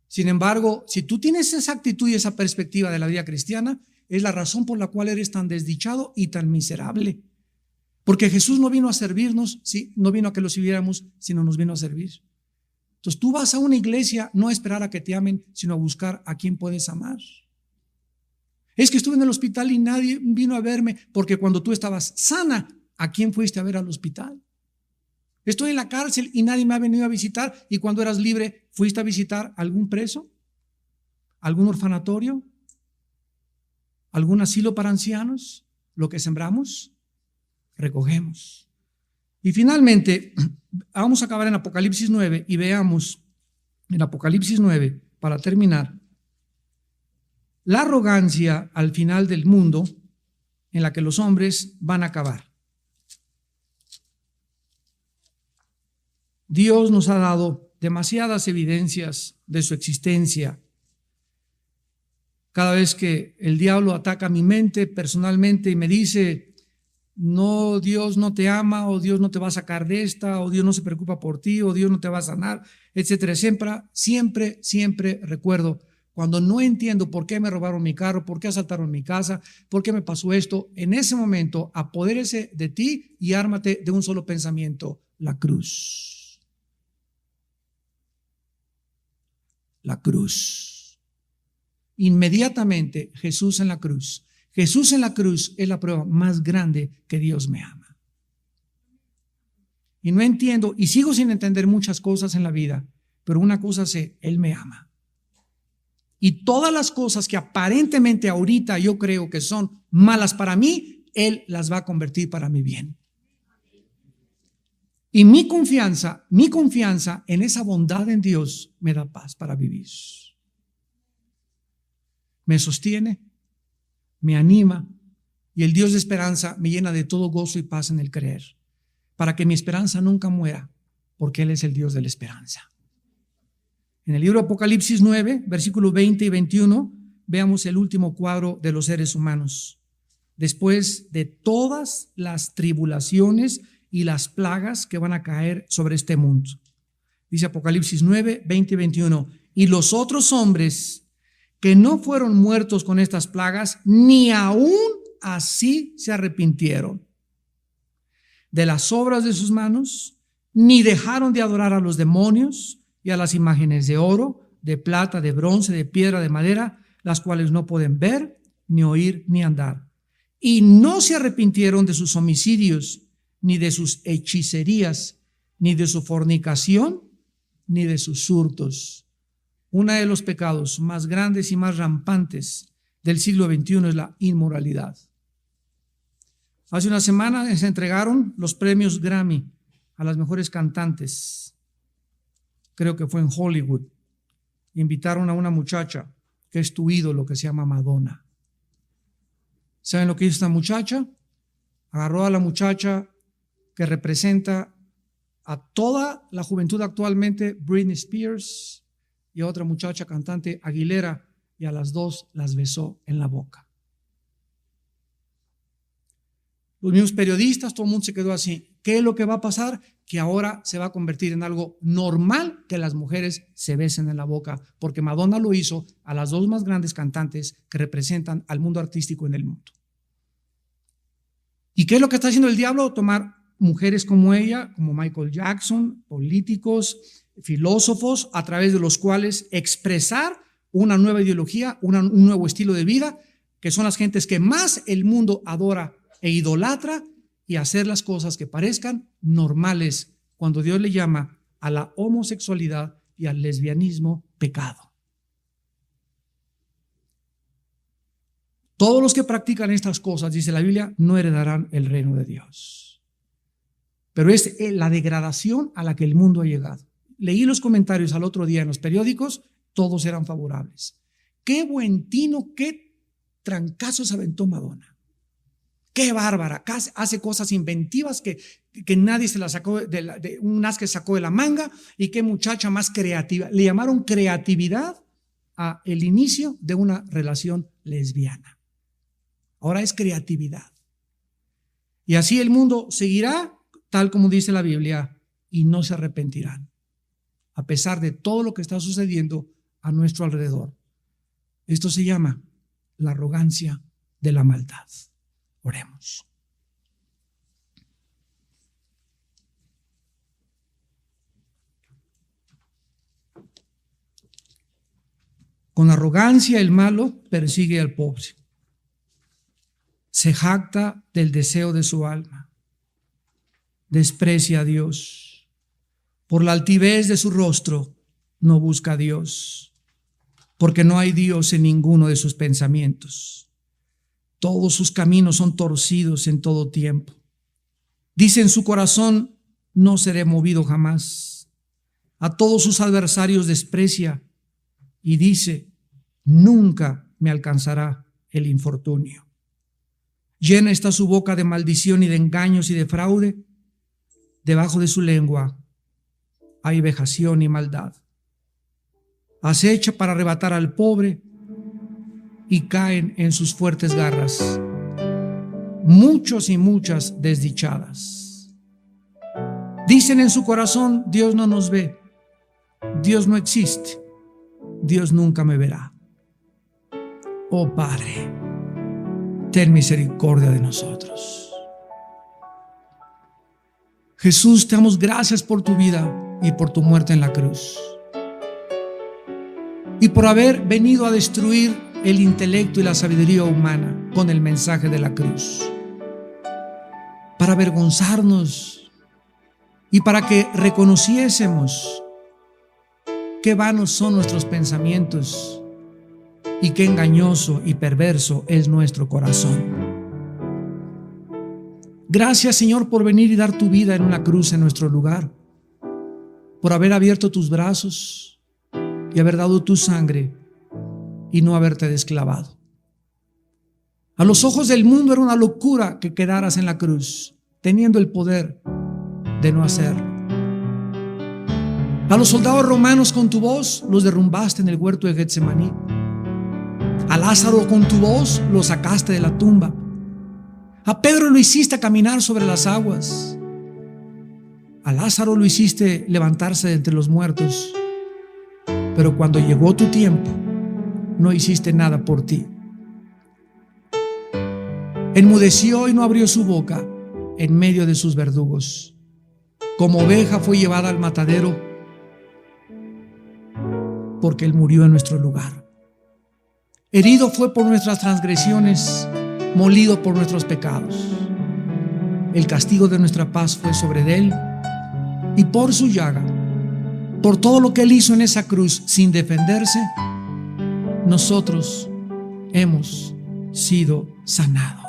Sin embargo, si tú tienes esa actitud y esa perspectiva de la vida cristiana, es la razón por la cual eres tan desdichado y tan miserable. Porque Jesús no vino a servirnos, sí, no vino a que lo sirviéramos, sino nos vino a servir. Entonces tú vas a una iglesia no a esperar a que te amen, sino a buscar a quien puedes amar. Es que estuve en el hospital y nadie vino a verme, porque cuando tú estabas sana, ¿a quién fuiste a ver al hospital? Estoy en la cárcel y nadie me ha venido a visitar, y cuando eras libre, ¿fuiste a visitar algún preso? ¿Algún orfanatorio? ¿Algún asilo para ancianos? Lo que sembramos, recogemos. Y finalmente, vamos a acabar en Apocalipsis 9 y veamos en Apocalipsis 9, para terminar, la arrogancia al final del mundo en la que los hombres van a acabar. Dios nos ha dado demasiadas evidencias de su existencia. Cada vez que el diablo ataca mi mente personalmente y me dice, no, Dios no te ama, o Dios no te va a sacar de esta, o Dios no se preocupa por ti, o Dios no te va a sanar, etcétera, siempre recuerdo, cuando no entiendo por qué me robaron mi carro, por qué asaltaron mi casa, por qué me pasó esto, en ese momento apodérese de ti y ármate de un solo pensamiento: la cruz. La cruz. Inmediatamente Jesús en la cruz. Jesús en la cruz es la prueba más grande que Dios me ama. Y no entiendo, y sigo sin entender muchas cosas en la vida, pero una cosa sé: Él me ama. Y todas las cosas que aparentemente ahorita yo creo que son malas para mí, Él las va a convertir para mi bien. Y mi confianza en esa bondad en Dios me da paz para vivir. Me sostiene, me anima, y el Dios de esperanza me llena de todo gozo y paz en el creer, para que mi esperanza nunca muera, porque Él es el Dios de la esperanza. En el libro de Apocalipsis 9, versículos 20 y 21, veamos el último cuadro de los seres humanos. Después de todas las tribulaciones y las plagas que van a caer sobre este mundo. Dice Apocalipsis 9, 20 y 21. Y los otros hombres que no fueron muertos con estas plagas, ni aún así se arrepintieron de las obras de sus manos, ni dejaron de adorar a los demonios y a las imágenes de oro, de plata, de bronce, de piedra, de madera, las cuales no pueden ver, ni oír, ni andar. Y no se arrepintieron de sus homicidios, ni de sus hechicerías, ni de su fornicación, ni de sus hurtos. Uno de los pecados más grandes y más rampantes del siglo XXI es la inmoralidad. Hace una semana se entregaron los premios Grammy a las mejores cantantes. Creo que fue en Hollywood. Invitaron a una muchacha que es tu ídolo, que se llama Madonna. ¿Saben lo que hizo esta muchacha? Agarró a la muchacha que representa a toda la juventud actualmente, Britney Spears, y a otra muchacha cantante, Aguilera, y a las dos las besó en la boca. Los mismos periodistas, todo el mundo se quedó así. ¿Qué es lo que va a pasar? Que ahora se va a convertir en algo normal que las mujeres se besen en la boca, porque Madonna lo hizo a las dos más grandes cantantes que representan al mundo artístico en el mundo. ¿Y qué es lo que está haciendo el diablo? Tomar mujeres como ella, como Michael Jackson, políticos, filósofos, a través de los cuales expresar una nueva ideología, un nuevo estilo de vida, que son las gentes que más el mundo adora e idolatra, y hacer las cosas que parezcan normales cuando Dios le llama a la homosexualidad y al lesbianismo pecado. Todos los que practican estas cosas, dice la Biblia, no heredarán el reino de Dios. Pero es la degradación a la que el mundo ha llegado. Leí los comentarios al otro día en los periódicos, todos eran favorables. Qué buen tino, qué trancazo se aventó Madonna. Qué bárbara, hace cosas inventivas que nadie se la sacó, de un as que sacó de la manga, y qué muchacha más creativa. Le llamaron creatividad a el inicio de una relación lesbiana. Ahora es creatividad. Y así el mundo seguirá, tal como dice la Biblia, y no se arrepentirán, a pesar de todo lo que está sucediendo a nuestro alrededor. Esto se llama la arrogancia de la maldad. Oremos. Con arrogancia el malo persigue al pobre. Se jacta del deseo de su alma. Desprecia a Dios. Por la altivez de su rostro no busca a Dios, porque no hay Dios en ninguno de sus pensamientos. Todos sus caminos son torcidos en todo tiempo. Dice en su corazón, no seré movido jamás. A todos sus adversarios desprecia y dice, nunca me alcanzará el infortunio. Llena está su boca de maldición y de engaños y de fraude. Debajo de su lengua hay vejación y maldad. Acecha para arrebatar al pobre y caen en sus fuertes garras muchos y muchas desdichadas. Dicen en su corazón, Dios no nos ve, Dios no existe, Dios nunca me verá. Oh Padre, ten misericordia de nosotros. Jesús, te damos gracias por tu vida y por tu muerte en la cruz, y por haber venido a destruir el intelecto y la sabiduría humana con el mensaje de la cruz, para avergonzarnos y para que reconociésemos qué vanos son nuestros pensamientos y qué engañoso y perverso es nuestro corazón. Gracias, Señor, por venir y dar tu vida en una cruz en nuestro lugar, por haber abierto tus brazos y haber dado tu sangre y no haberte desclavado. A los ojos del mundo era una locura que quedaras en la cruz, teniendo el poder de no hacerlo. A los soldados romanos con tu voz los derrumbaste en el huerto de Getsemaní. A Lázaro con tu voz lo sacaste de la tumba. A Pedro lo hiciste caminar sobre las aguas. A Lázaro lo hiciste levantarse de entre los muertos. Pero cuando llegó tu tiempo, no hiciste nada por ti. Enmudeció y no abrió su boca en medio de sus verdugos. Como oveja fue llevada al matadero, porque él murió en nuestro lugar. Herido fue por nuestras transgresiones, molido por nuestros pecados. El castigo de nuestra paz fue sobre él, y por su llaga, por todo lo que él hizo en esa cruz sin defenderse, nosotros hemos sido sanados.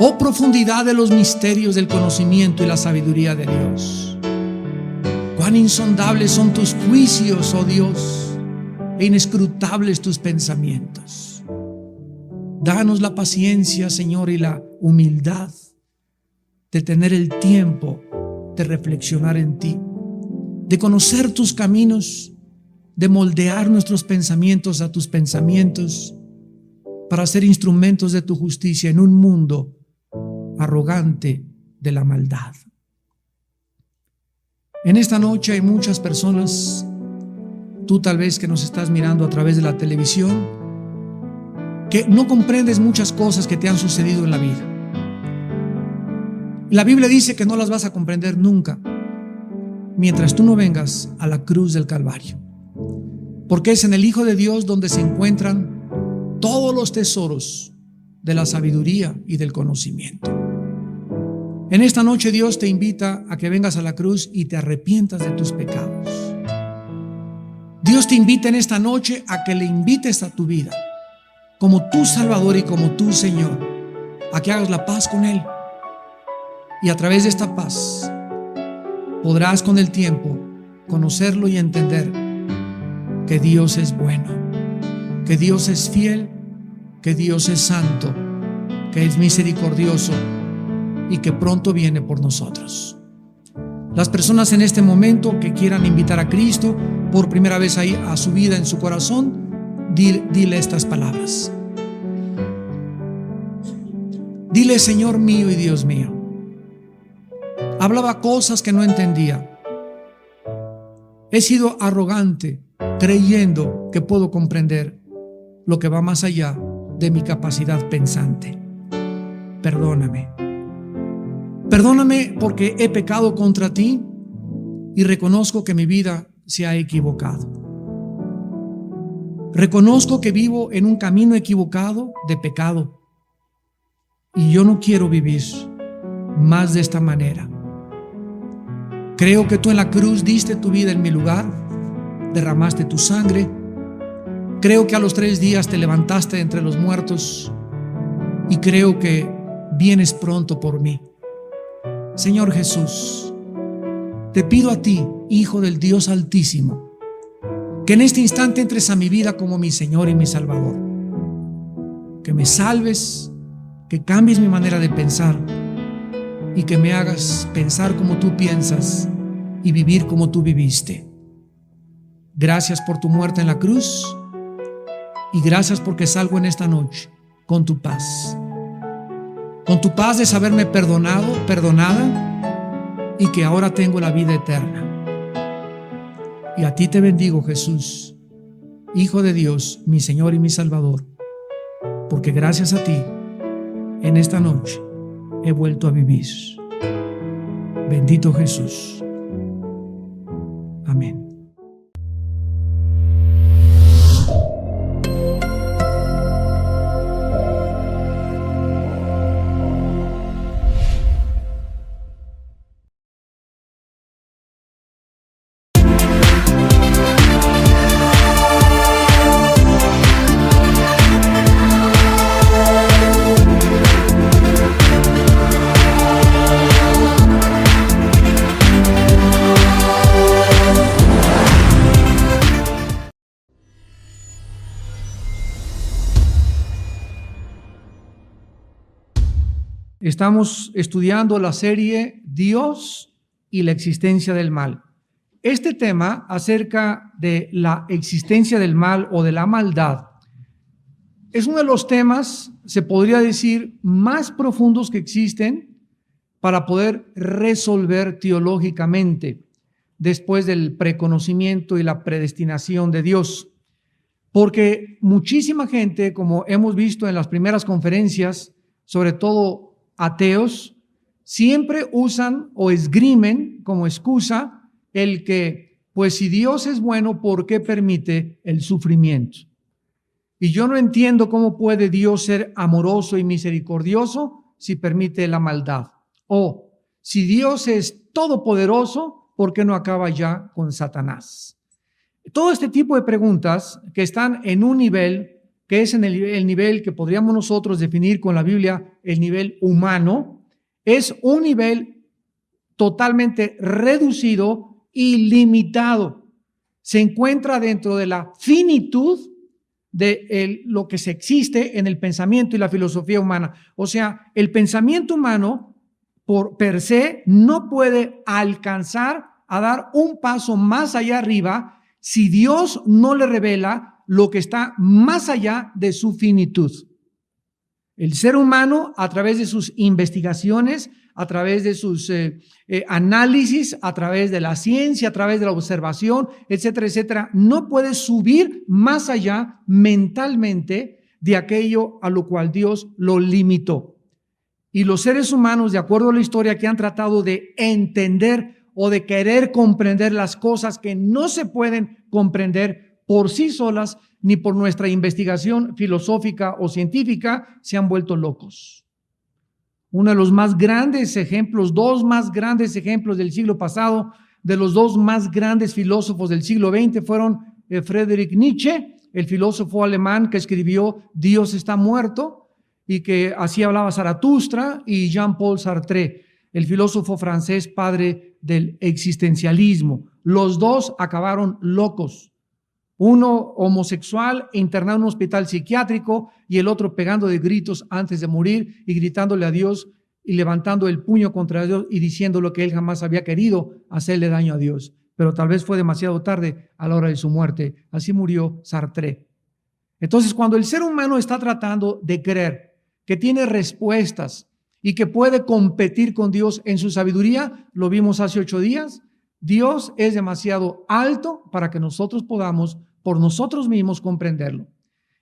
Oh profundidad de los misterios del conocimiento y la sabiduría de Dios. Cuán insondables son tus juicios, oh Dios, e inescrutables tus pensamientos. Danos la paciencia, Señor, y la humildad de tener el tiempo de reflexionar en ti, de conocer tus caminos, de moldear nuestros pensamientos a tus pensamientos, para ser instrumentos de tu justicia en un mundo arrogante de la maldad. En esta noche hay muchas personas, tú tal vez que nos estás mirando a través de la televisión, que no comprendes muchas cosas que te han sucedido en la vida. La Biblia dice que no las vas a comprender nunca mientras tú no vengas a la cruz del Calvario, porque es en el Hijo de Dios donde se encuentran todos los tesoros de la sabiduría y del conocimiento. En esta noche Dios te invita a que vengas a la cruz y te arrepientas de tus pecados. Dios te invita en esta noche a que le invites a tu vida como tu Salvador y como tu Señor, a que hagas la paz con Él. Y a través de esta paz podrás con el tiempo conocerlo y entender que Dios es bueno, que Dios es fiel, que Dios es santo, que es misericordioso y que pronto viene por nosotros. Las personas en este momento que quieran invitar a Cristo por primera vez ahí a su vida en su corazón, dile estas palabras. Dile: Señor mío y Dios mío. Hablaba cosas que no entendía. He sido arrogante creyendo que puedo comprender lo que va más allá de mi capacidad pensante. Perdóname. Perdóname porque he pecado contra ti y reconozco que mi vida se ha equivocado. Reconozco que vivo en un camino equivocado de pecado y yo no quiero vivir más de esta manera. Creo que tú en la cruz diste tu vida en mi lugar, derramaste tu sangre. Creo que a los 3 días te levantaste entre los muertos y creo que vienes pronto por mí. Señor Jesús, te pido a ti, Hijo del Dios Altísimo, que en este instante entres a mi vida como mi Señor y mi Salvador. Que me salves, que cambies mi manera de pensar y que me hagas pensar como tú piensas y vivir como tú viviste. Gracias por tu muerte en la cruz y gracias porque salgo en esta noche con tu paz. Con tu paz de saberme perdonado, perdonada y que ahora tengo la vida eterna. Y a ti te bendigo, Jesús, Hijo de Dios, mi Señor y mi Salvador, porque gracias a ti, en esta noche, he vuelto a vivir. Bendito Jesús. Amén. Estamos estudiando la serie Dios y la existencia del mal. Este tema acerca de la existencia del mal o de la maldad es uno de los temas, se podría decir, más profundos que existen para poder resolver teológicamente después del preconocimiento y la predestinación de Dios. Porque muchísima gente, como hemos visto en las primeras conferencias, sobre todo ateos, siempre usan o esgrimen como excusa el que, pues si Dios es bueno, ¿por qué permite el sufrimiento? Y yo no entiendo cómo puede Dios ser amoroso y misericordioso si permite la maldad. O si Dios es todopoderoso, ¿por qué no acaba ya con Satanás? Todo este tipo de preguntas que están en un nivel que es en el nivel que podríamos nosotros definir con la Biblia, el nivel humano, es un nivel totalmente reducido y limitado. Se encuentra dentro de la finitud de lo que se existe en el pensamiento y la filosofía humana. O sea, el pensamiento humano, por per se, no puede alcanzar a dar un paso más allá arriba si Dios no le revela lo que está más allá de su finitud. El ser humano, a través de sus investigaciones, a través de sus análisis, a través de la ciencia, a través de la observación, etcétera, etcétera, no puede subir más allá mentalmente de aquello a lo cual Dios lo limitó. Y los seres humanos, de acuerdo a la historia, que han tratado de entender o de querer comprender las cosas que no se pueden comprender por sí solas, ni por nuestra investigación filosófica o científica, se han vuelto locos. Uno de los más grandes ejemplos, dos más grandes ejemplos del siglo pasado, de los dos más grandes filósofos del siglo XX, fueron Friedrich Nietzsche, el filósofo alemán que escribió Dios está muerto, y que así hablaba Zaratustra, y Jean-Paul Sartre, el filósofo francés padre del existencialismo. Los dos acabaron locos. Uno homosexual, internado en un hospital psiquiátrico, y el otro pegando de gritos antes de morir y gritándole a Dios y levantando el puño contra Dios y diciendo lo que él jamás había querido, hacerle daño a Dios. Pero tal vez fue demasiado tarde a la hora de su muerte. Así murió Sartre. Entonces, cuando el ser humano está tratando de creer que tiene respuestas y que puede competir con Dios en su sabiduría, lo vimos hace 8 días, Dios es demasiado alto para que nosotros podamos por nosotros mismos comprenderlo.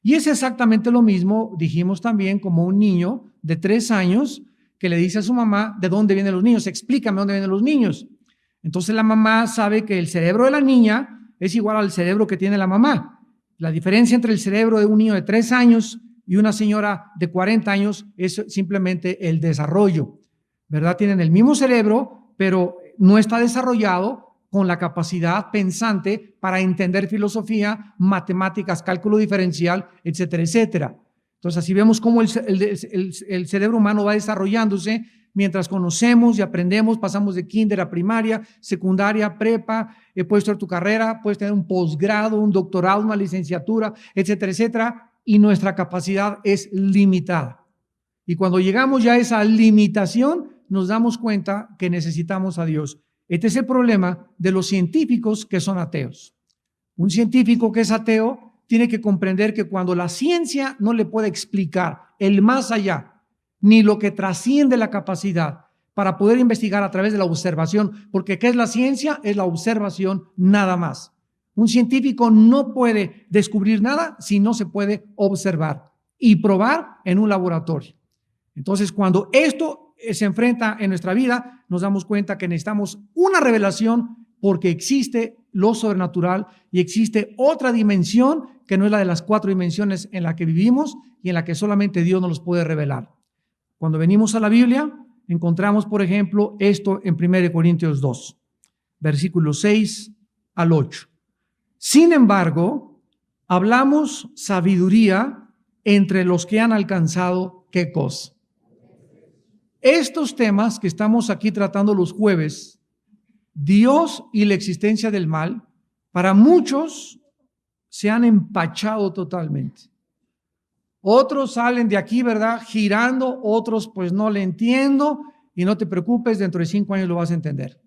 Y es exactamente lo mismo, dijimos también, como un niño de 3 años que le dice a su mamá, ¿de dónde vienen los niños? Explícame dónde vienen los niños. Entonces la mamá sabe que el cerebro de la niña es igual al cerebro que tiene la mamá. La diferencia entre el cerebro de un niño de 3 años y una señora de 40 años es simplemente el desarrollo, ¿verdad? Tienen el mismo cerebro, pero no está desarrollado con la capacidad pensante para entender filosofía, matemáticas, cálculo diferencial, etcétera, etcétera. Entonces, así vemos cómo el cerebro humano va desarrollándose mientras conocemos y aprendemos, pasamos de kinder a primaria, secundaria, prepa, puedes estudiar tu carrera, puedes tener un posgrado, un doctorado, una licenciatura, etcétera, etcétera, y nuestra capacidad es limitada. Y cuando llegamos ya a esa limitación, nos damos cuenta que necesitamos a Dios. Este es el problema de los científicos que son ateos. Un científico que es ateo tiene que comprender que cuando la ciencia no le puede explicar el más allá, ni lo que trasciende la capacidad para poder investigar a través de la observación, porque ¿qué es la ciencia? Es la observación nada más. Un científico no puede descubrir nada si no se puede observar y probar en un laboratorio. Entonces, cuando esto se enfrenta en nuestra vida, nos damos cuenta que necesitamos una revelación porque existe lo sobrenatural y existe otra dimensión que no es la de las 4 dimensiones en la que vivimos y en la que solamente Dios nos los puede revelar. Cuando venimos a la Biblia, encontramos, por ejemplo, esto en 1 Corintios 2, versículos 6 al 8. Sin embargo, hablamos sabiduría entre los que han alcanzado ¿qué cosa? Estos temas que estamos aquí tratando los jueves, Dios y la existencia del mal, para muchos se han empachado totalmente. Otros salen de aquí, ¿verdad? Girando, otros pues no le entiendo y no te preocupes, dentro de 5 años lo vas a entender.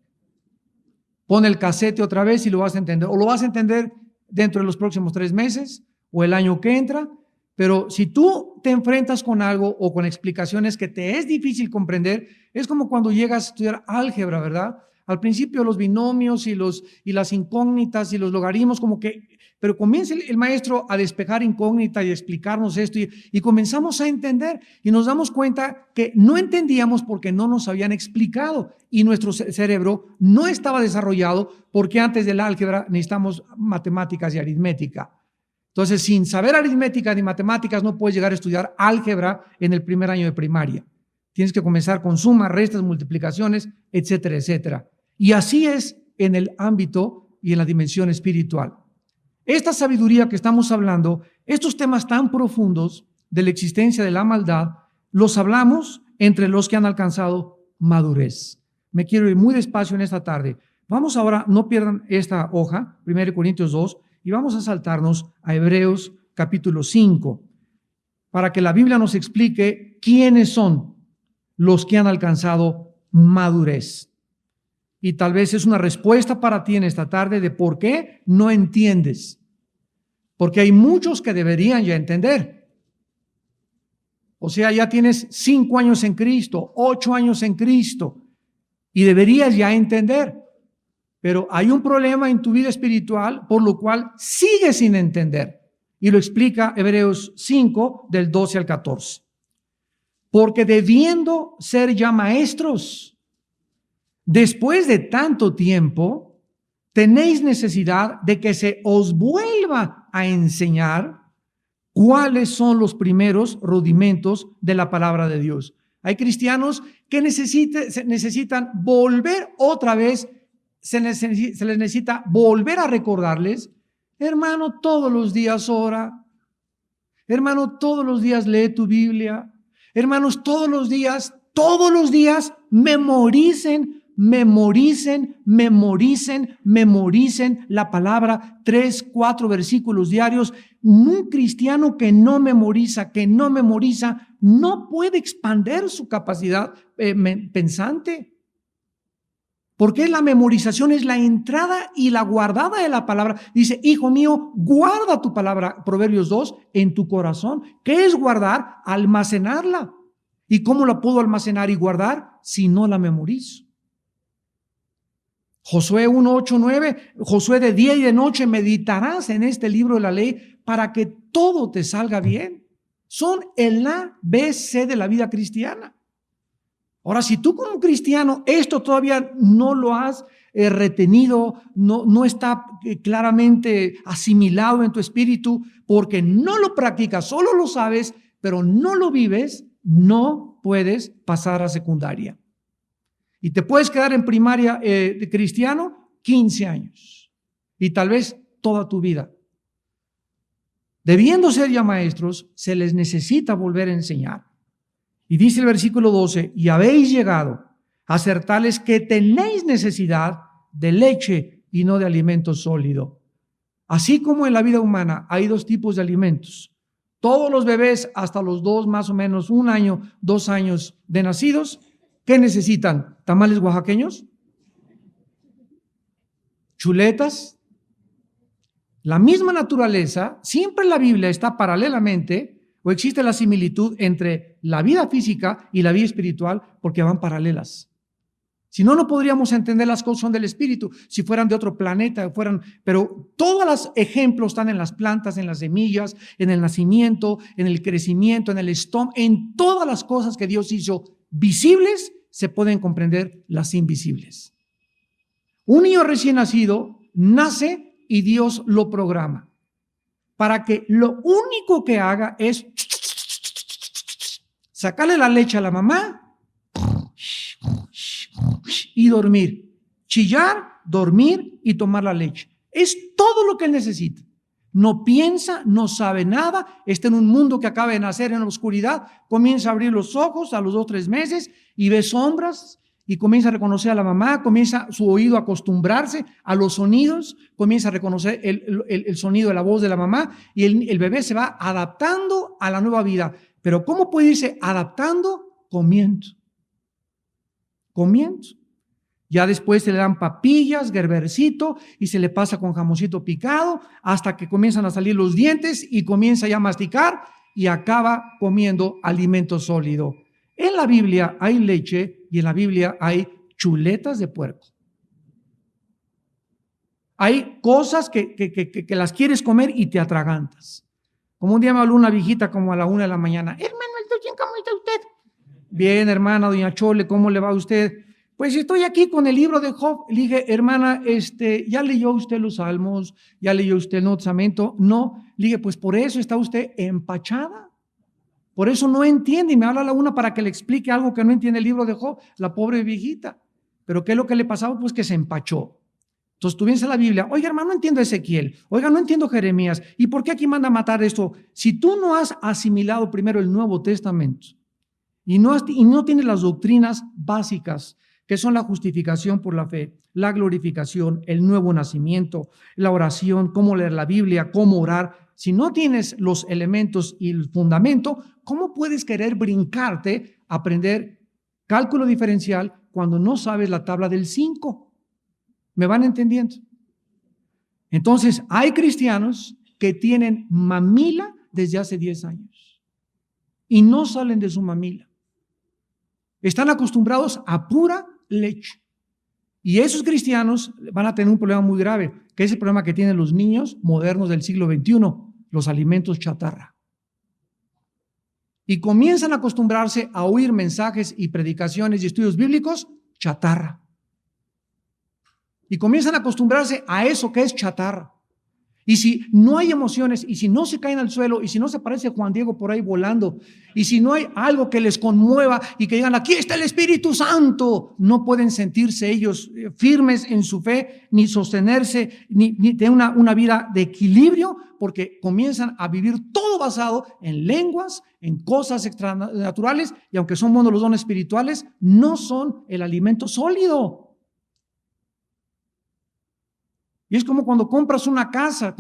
Pon el casete otra vez y lo vas a entender, o lo vas a entender dentro de los próximos 3 meses o el año que entra. Pero si tú te enfrentas con algo o con explicaciones que te es difícil comprender, es como cuando llegas a estudiar álgebra, ¿verdad? Al principio los binomios y las incógnitas y los logaritmos pero comienza el maestro a despejar incógnitas y a explicarnos esto y comenzamos a entender y nos damos cuenta que no entendíamos porque no nos habían explicado y nuestro cerebro no estaba desarrollado porque antes del álgebra necesitamos matemáticas y aritmética. Entonces, sin saber aritmética ni matemáticas no puedes llegar a estudiar álgebra en el primer año de primaria. Tienes que comenzar con sumas, restas, multiplicaciones, etcétera, etcétera. Y así es en el ámbito y en la dimensión espiritual. Esta sabiduría que estamos hablando, estos temas tan profundos de la existencia de la maldad, los hablamos entre los que han alcanzado madurez. Me quiero ir muy despacio en esta tarde. Vamos ahora, no pierdan esta hoja, 1 Corintios 2, y vamos a saltarnos a Hebreos capítulo 5, para que la Biblia nos explique quiénes son los que han alcanzado madurez. Y tal vez es una respuesta para ti en esta tarde de por qué no entiendes. Porque hay muchos que deberían ya entender. O sea, ya tienes 5 años en Cristo, 8 años en Cristo, y deberías ya entender. Pero hay un problema en tu vida espiritual por lo cual sigues sin entender. Y lo explica Hebreos 5, del 12 al 14. Porque debiendo ser ya maestros, después de tanto tiempo, tenéis necesidad de que se os vuelva a enseñar cuáles son los primeros rudimentos de la palabra de Dios. Hay cristianos que necesitan volver otra vez, se les necesita volver a recordarles, hermano, todos los días ora, hermano, todos los días lee tu Biblia, hermanos, todos los días memoricen la palabra, 3, 4 versículos diarios. Un cristiano que no memoriza, no puede expandir su capacidad pensante. Porque la memorización es la entrada y la guardada de la palabra. Dice, hijo mío, guarda tu palabra, Proverbios 2, en tu corazón. ¿Qué es guardar? Almacenarla. ¿Y cómo la puedo almacenar y guardar si no la memorizo? Josué 1, 8, 9, Josué de día y de noche meditarás en este libro de la ley para que todo te salga bien. Son el ABC de la vida cristiana. Ahora, si tú como cristiano esto todavía no lo has retenido, no está claramente asimilado en tu espíritu, porque no lo practicas, solo lo sabes, pero no lo vives, no puedes pasar a secundaria. Y te puedes quedar en primaria de cristiano 15 años y tal vez toda tu vida. Debiendo ser ya maestros, se les necesita volver a enseñar. Y dice el versículo 12, y habéis llegado a ser tales que tenéis necesidad de leche y no de alimento sólido. Así como en la vida humana hay 2 tipos de alimentos. Todos los bebés hasta los 2, más o menos 1 año, 2 años de nacidos, ¿qué necesitan? ¿Tamales oaxaqueños? ¿Chuletas? La misma naturaleza, siempre en la Biblia está paralelamente, o existe la similitud entre la vida física y la vida espiritual, porque van paralelas. Si no, no podríamos entender las cosas del espíritu, si fueran de otro planeta, pero todos los ejemplos están en las plantas, en las semillas, en el nacimiento, en el crecimiento, en el estómago, en todas las cosas que Dios hizo visibles, se pueden comprender las invisibles. Un niño recién nacido nace y Dios lo programa para que lo único que haga es sacarle la leche a la mamá y dormir. Chillar, dormir y tomar la leche. Es todo lo que él necesita. No piensa, no sabe nada, está en un mundo que acaba de nacer en la oscuridad, comienza a abrir los ojos a los 2 o 3 meses y ve sombras y comienza a reconocer a la mamá, comienza su oído a acostumbrarse a los sonidos, comienza a reconocer el sonido de la voz de la mamá y el bebé se va adaptando a la nueva vida. Pero ¿cómo puede irse adaptando? Comiendo. Ya después se le dan papillas, gerbercito y se le pasa con jamoncito picado hasta que comienzan a salir los dientes y comienza ya a masticar y acaba comiendo alimento sólido. En la Biblia hay leche y en la Biblia hay chuletas de puerco. Hay cosas que las quieres comer y te atragantas. Como un día me habló una viejita como a la 1 de la mañana. Hermano, ¿cómo está usted? Bien, hermana, doña Chole, ¿cómo le va a usted? Pues estoy aquí con el libro de Job. Le dije, hermana, ¿ya leyó usted los Salmos? ¿Ya leyó usted el Nuevo Testamento? No. Le dije, pues por eso está usted empachada. Por eso no entiende y me habla la una para que le explique algo que no entiende el libro de Job, la pobre viejita. Pero ¿qué es lo que le pasaba? Pues que se empachó. Entonces tú vienes a la Biblia, oiga hermano, no entiendo Ezequiel, oiga, no entiendo Jeremías, ¿y por qué aquí manda a matar esto? Si tú no has asimilado primero el Nuevo Testamento y no tienes las doctrinas básicas, que son la justificación por la fe, la glorificación, el nuevo nacimiento, la oración, cómo leer la Biblia, cómo orar. Si no tienes los elementos y el fundamento, ¿cómo puedes querer brincarte a aprender cálculo diferencial cuando no sabes la tabla del 5? ¿Me van entendiendo? Entonces, hay cristianos que tienen mamila desde hace 10 años. y no salen de su mamila. Están acostumbrados a pura leche. Y esos cristianos van a tener un problema muy grave, que es el problema que tienen los niños modernos del siglo XXI, los alimentos chatarra. Y comienzan a acostumbrarse a oír mensajes y predicaciones y estudios bíblicos chatarra. Y comienzan a acostumbrarse a eso que es chatarra. Y si no hay emociones, y si no se caen al suelo, y si no se aparece Juan Diego por ahí volando, y si no hay algo que les conmueva y que digan, aquí está el Espíritu Santo, no pueden sentirse ellos firmes en su fe, ni sostenerse, ni tener una vida de equilibrio, porque comienzan a vivir todo basado en lenguas, en cosas extranaturales, y aunque son buenos los dones espirituales, no son el alimento sólido. Y es como cuando compras una casa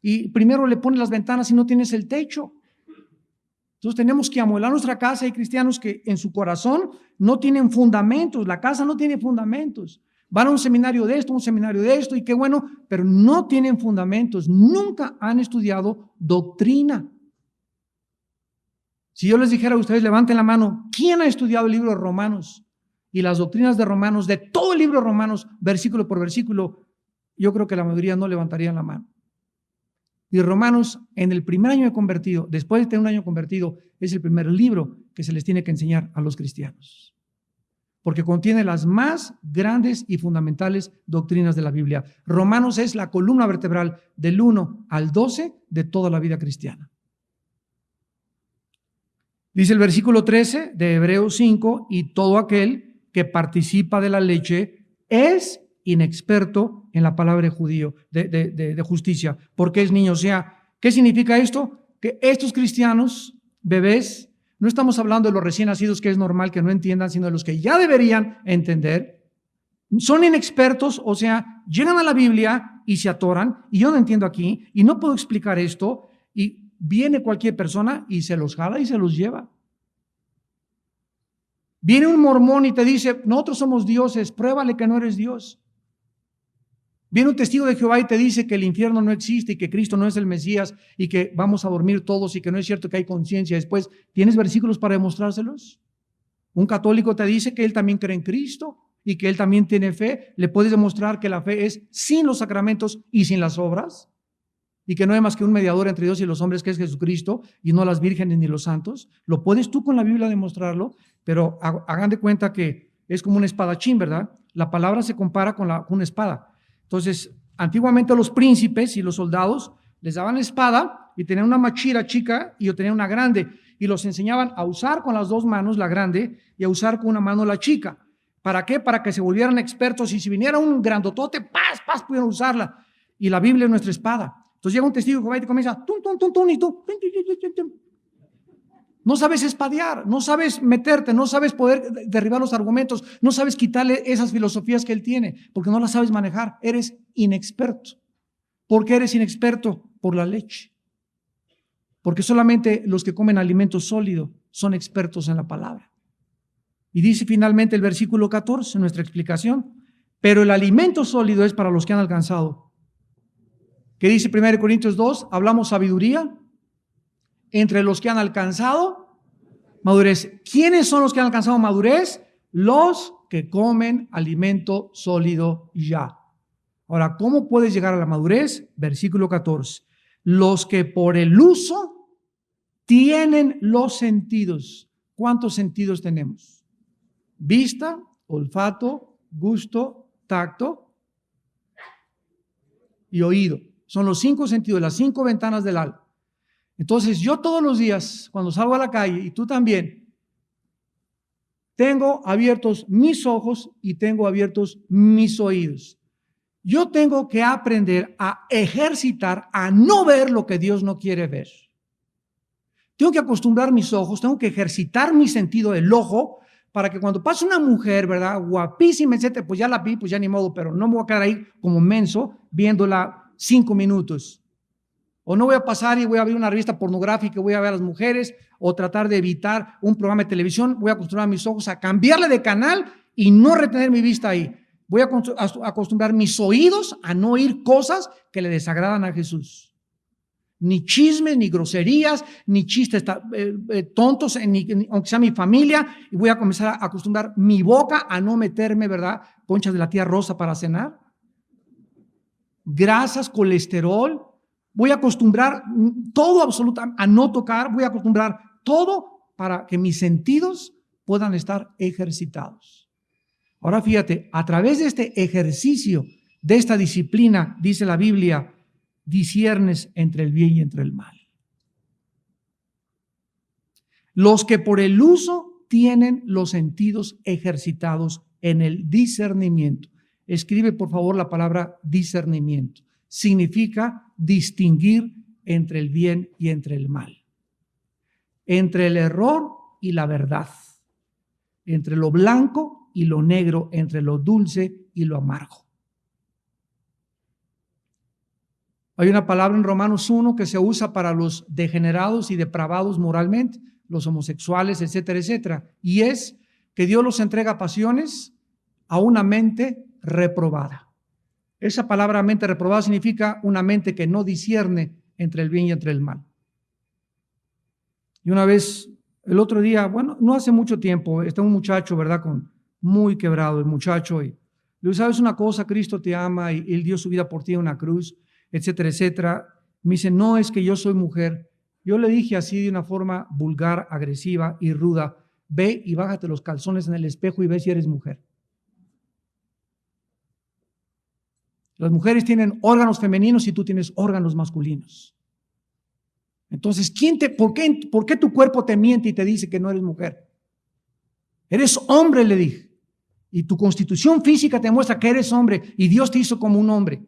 y primero le pones las ventanas y no tienes el techo. Entonces tenemos que amueblar nuestra casa. Hay cristianos que en su corazón no tienen fundamentos, la casa no tiene fundamentos. Van a un seminario de esto, y qué bueno, pero no tienen fundamentos, nunca han estudiado doctrina. Si yo les dijera a ustedes, levanten la mano, ¿quién ha estudiado el libro de Romanos? Y las doctrinas de Romanos, de todo el libro de Romanos, versículo por versículo, yo creo que la mayoría no levantarían la mano. Y Romanos, en el primer año de convertido, después de tener un año convertido, es el primer libro que se les tiene que enseñar a los cristianos. Porque contiene las más grandes y fundamentales doctrinas de la Biblia. Romanos es la columna vertebral del 1 al 12 de toda la vida cristiana. Dice el versículo 13 de Hebreos 5, y todo aquel que participa de la leche es inexperto en la palabra de justicia, porque es niño. O sea, ¿qué significa esto? Que estos cristianos, bebés, no estamos hablando de los recién nacidos, que es normal que no entiendan, sino de los que ya deberían entender, son inexpertos. O sea, llegan a la Biblia y se atoran, y yo no entiendo aquí, y no puedo explicar esto, y viene cualquier persona y se los jala y se los lleva. Viene un mormón y te dice, nosotros somos dioses, pruébale que no eres Dios. Viene un testigo de Jehová y te dice que el infierno no existe y que Cristo no es el Mesías y que vamos a dormir todos y que no es cierto que hay conciencia después. ¿Tienes versículos para demostrárselos? Un católico te dice que él también cree en Cristo y que él también tiene fe. ¿Le puedes demostrar que la fe es sin los sacramentos y sin las obras? Y que no hay más que un mediador entre Dios y los hombres, que es Jesucristo, y no las vírgenes ni los santos. Lo puedes tú con la Biblia demostrarlo, pero hagan de cuenta que es como un espadachín, ¿verdad? La palabra se compara con una espada. Entonces, antiguamente los príncipes y los soldados les daban la espada y tenían una machira chica y tenían una grande, y los enseñaban a usar con las dos manos la grande y a usar con una mano la chica. ¿Para qué? Para que se volvieran expertos, y si viniera un grandotote, ¡paz! Pudieran usarla. Y la Biblia es nuestra espada. Entonces llega un testigo de Jehová y te comienza, y tú, no sabes espadear, no sabes meterte, no sabes poder derribar los argumentos, no sabes quitarle esas filosofías que él tiene, porque no las sabes manejar. Eres inexperto. ¿Por qué eres inexperto? Por la leche. Porque solamente los que comen alimento sólido son expertos en la palabra. Y dice finalmente el versículo 14, nuestra explicación, pero el alimento sólido es para los que han alcanzado. ¿Qué dice 1 Corintios 2? Hablamos sabiduría entre los que han alcanzado madurez. ¿Quiénes son los que han alcanzado madurez? Los que comen alimento sólido ya. Ahora, ¿cómo puedes llegar a la madurez? Versículo 14. Los que por el uso tienen los sentidos. ¿Cuántos sentidos tenemos? Vista, olfato, gusto, tacto y oído. Son los 5 sentidos, las 5 ventanas del alma. Entonces, yo todos los días, cuando salgo a la calle, y tú también, tengo abiertos mis ojos y tengo abiertos mis oídos. Yo tengo que aprender a ejercitar, a no ver lo que Dios no quiere ver. Tengo que acostumbrar mis ojos, tengo que ejercitar mi sentido del ojo, para que cuando pase una mujer, ¿verdad?, guapísima, etcétera, pues ya la vi, pues ya ni modo, pero no me voy a quedar ahí como menso viéndola 5 minutos. O no voy a pasar y voy a ver una revista pornográfica, voy a ver a las mujeres, o tratar de evitar un programa de televisión. Voy a acostumbrar mis ojos a cambiarle de canal y no retener mi vista ahí. Voy a acostumbrar mis oídos a no oír cosas que le desagradan a Jesús. Ni chismes, ni groserías, ni chistes tontos, aunque sea mi familia, y voy a comenzar a acostumbrar mi boca a no meterme, ¿verdad?, conchas de la tía Rosa para cenar. Grasas, colesterol. Voy a acostumbrar todo absolutamente a no tocar. Voy a acostumbrar todo para que mis sentidos puedan estar ejercitados. Ahora fíjate, a través de este ejercicio, de esta disciplina, dice la Biblia, disciernes entre el bien y entre el mal. Los que por el uso tienen los sentidos ejercitados en el discernimiento. Escribe por favor la palabra discernimiento. Significa distinguir entre el bien y entre el mal. Entre el error y la verdad. Entre lo blanco y lo negro, entre lo dulce y lo amargo. Hay una palabra en Romanos 1 que se usa para los degenerados y depravados moralmente, los homosexuales, etcétera, etcétera. Y es que Dios los entrega a pasiones a una mente reprobada. Esa palabra mente reprobada significa una mente que no discierne entre el bien y entre el mal. Y una vez, el otro día, bueno, no hace mucho tiempo, está un muchacho, ¿verdad?, muy quebrado el muchacho. Y le digo, ¿sabes una cosa? Cristo te ama y Él dio su vida por ti en una cruz, etcétera, etcétera. Me dice, no, es que yo soy mujer. Yo le dije así de una forma vulgar, agresiva y ruda, ve y bájate los calzones en el espejo y ve si eres mujer. Las mujeres tienen órganos femeninos y tú tienes órganos masculinos. Entonces, ¿por qué tu cuerpo te miente y te dice que no eres mujer? Eres hombre, le dije. Y tu constitución física te muestra que eres hombre y Dios te hizo como un hombre.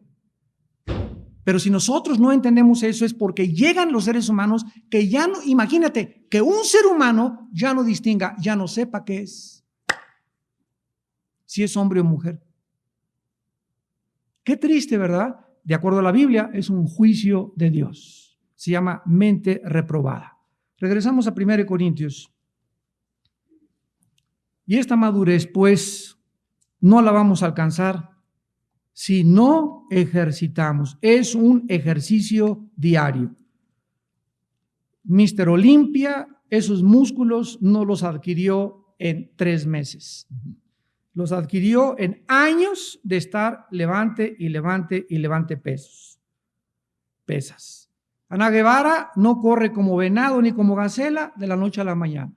Pero si nosotros no entendemos eso es porque llegan los seres humanos que ya no, imagínate, que un ser humano ya no distinga, ya no sepa qué es. Si es hombre o mujer. Qué triste, ¿verdad? De acuerdo a la Biblia, es un juicio de Dios. Se llama mente reprobada. Regresamos a 1 Corintios. Y esta madurez, pues, no la vamos a alcanzar si no ejercitamos. Es un ejercicio diario. Mr. Olympia, esos músculos no los adquirió en 3 meses. Los adquirió en años de estar levante y levante y levante pesas. Ana Guevara no corre como venado ni como gacela de la noche a la mañana.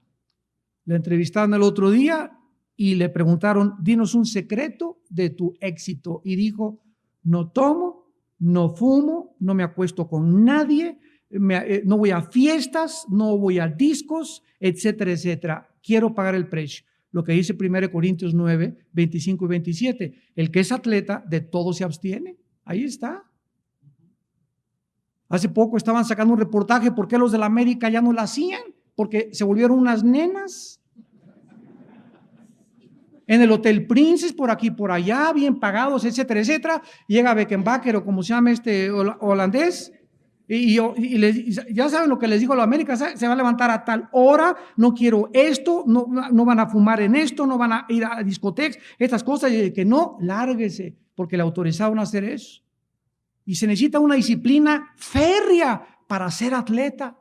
Le entrevistaron el otro día y le preguntaron, dinos un secreto de tu éxito. Y dijo, no tomo, no fumo, no me acuesto con nadie, no voy a fiestas, no voy a discos, etcétera, etcétera. Quiero pagar el precio. Lo que dice 1 Corintios 9, 25 y 27. El que es atleta, de todo se abstiene. Ahí está. Hace poco estaban sacando un reportaje por qué los de la América ya no la hacían, porque se volvieron unas nenas. En el Hotel Princess, por aquí, por allá, bien pagados, etcétera, etcétera. Llega Beckenbauer o como se llama este holandés. Y ya saben lo que les dijo a la América, se va a levantar a tal hora, no quiero esto, no van a fumar en esto, no van a ir a discotecas, estas cosas, y que no, lárguese, porque le autorizaron a hacer eso. Y se necesita una disciplina férrea para ser atleta.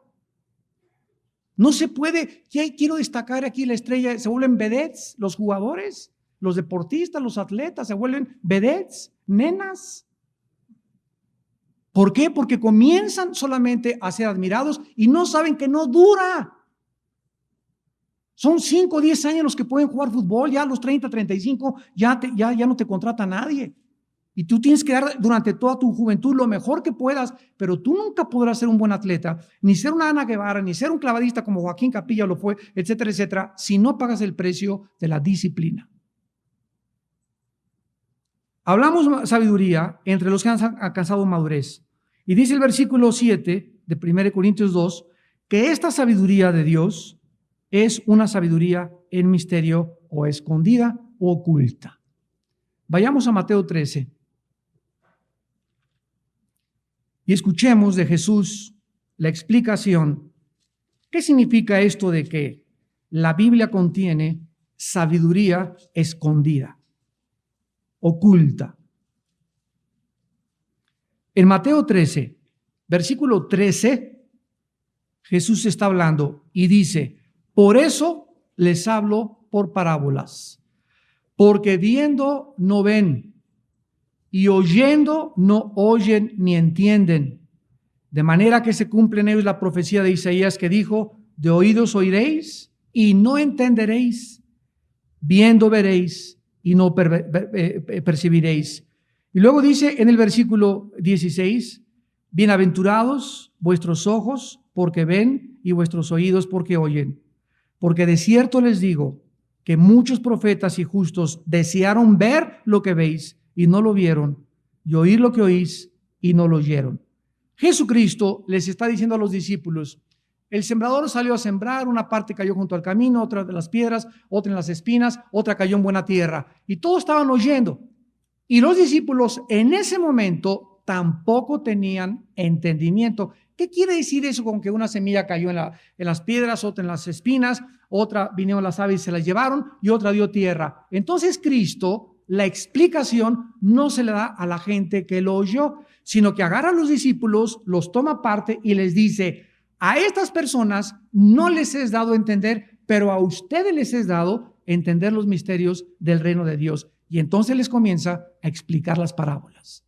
No se puede, quiero destacar aquí la estrella, se vuelven vedettes los jugadores, los deportistas, los atletas, se vuelven vedettes, nenas. ¿Por qué? Porque comienzan solamente a ser admirados y no saben que no dura. Son 5 o 10 años los que pueden jugar fútbol, ya a los 30, 35, ya no te contrata nadie. Y tú tienes que dar durante toda tu juventud lo mejor que puedas, pero tú nunca podrás ser un buen atleta, ni ser una Ana Guevara, ni ser un clavadista como Joaquín Capilla lo fue, etcétera, etcétera, si no pagas el precio de la disciplina. Hablamos sabiduría entre los que han alcanzado madurez. Y dice el versículo 7 de 1 Corintios 2, que esta sabiduría de Dios es una sabiduría en misterio o escondida o oculta. Vayamos a Mateo 13 y escuchemos de Jesús la explicación. ¿Qué significa esto de que la Biblia contiene sabiduría escondida, oculta? En Mateo 13, versículo 13, Jesús está hablando y dice, por eso les hablo por parábolas, porque viendo no ven y oyendo no oyen ni entienden, de manera que se cumple en ellos la profecía de Isaías que dijo, de oídos oiréis y no entenderéis, viendo veréis y no percibiréis. Y luego dice en el versículo 16, bienaventurados vuestros ojos porque ven y vuestros oídos porque oyen, porque de cierto les digo que muchos profetas y justos desearon ver lo que veis y no lo vieron, y oír lo que oís y no lo oyeron. Jesucristo les está diciendo a los discípulos, el sembrador salió a sembrar, una parte cayó junto al camino, otra de las piedras, otra en las espinas, otra cayó en buena tierra, y todos estaban oyendo. Y los discípulos en ese momento tampoco tenían entendimiento. ¿Qué quiere decir eso con que una semilla cayó en las piedras, otra en las espinas, otra vinieron las aves y se las llevaron y otra dio tierra? Entonces Cristo, la explicación no se le da a la gente que lo oyó, sino que agarra a los discípulos, los toma aparte y les dice, a estas personas no les es dado entender, pero a ustedes les es dado entender los misterios del reino de Dios. Y entonces les comienza a explicar las parábolas.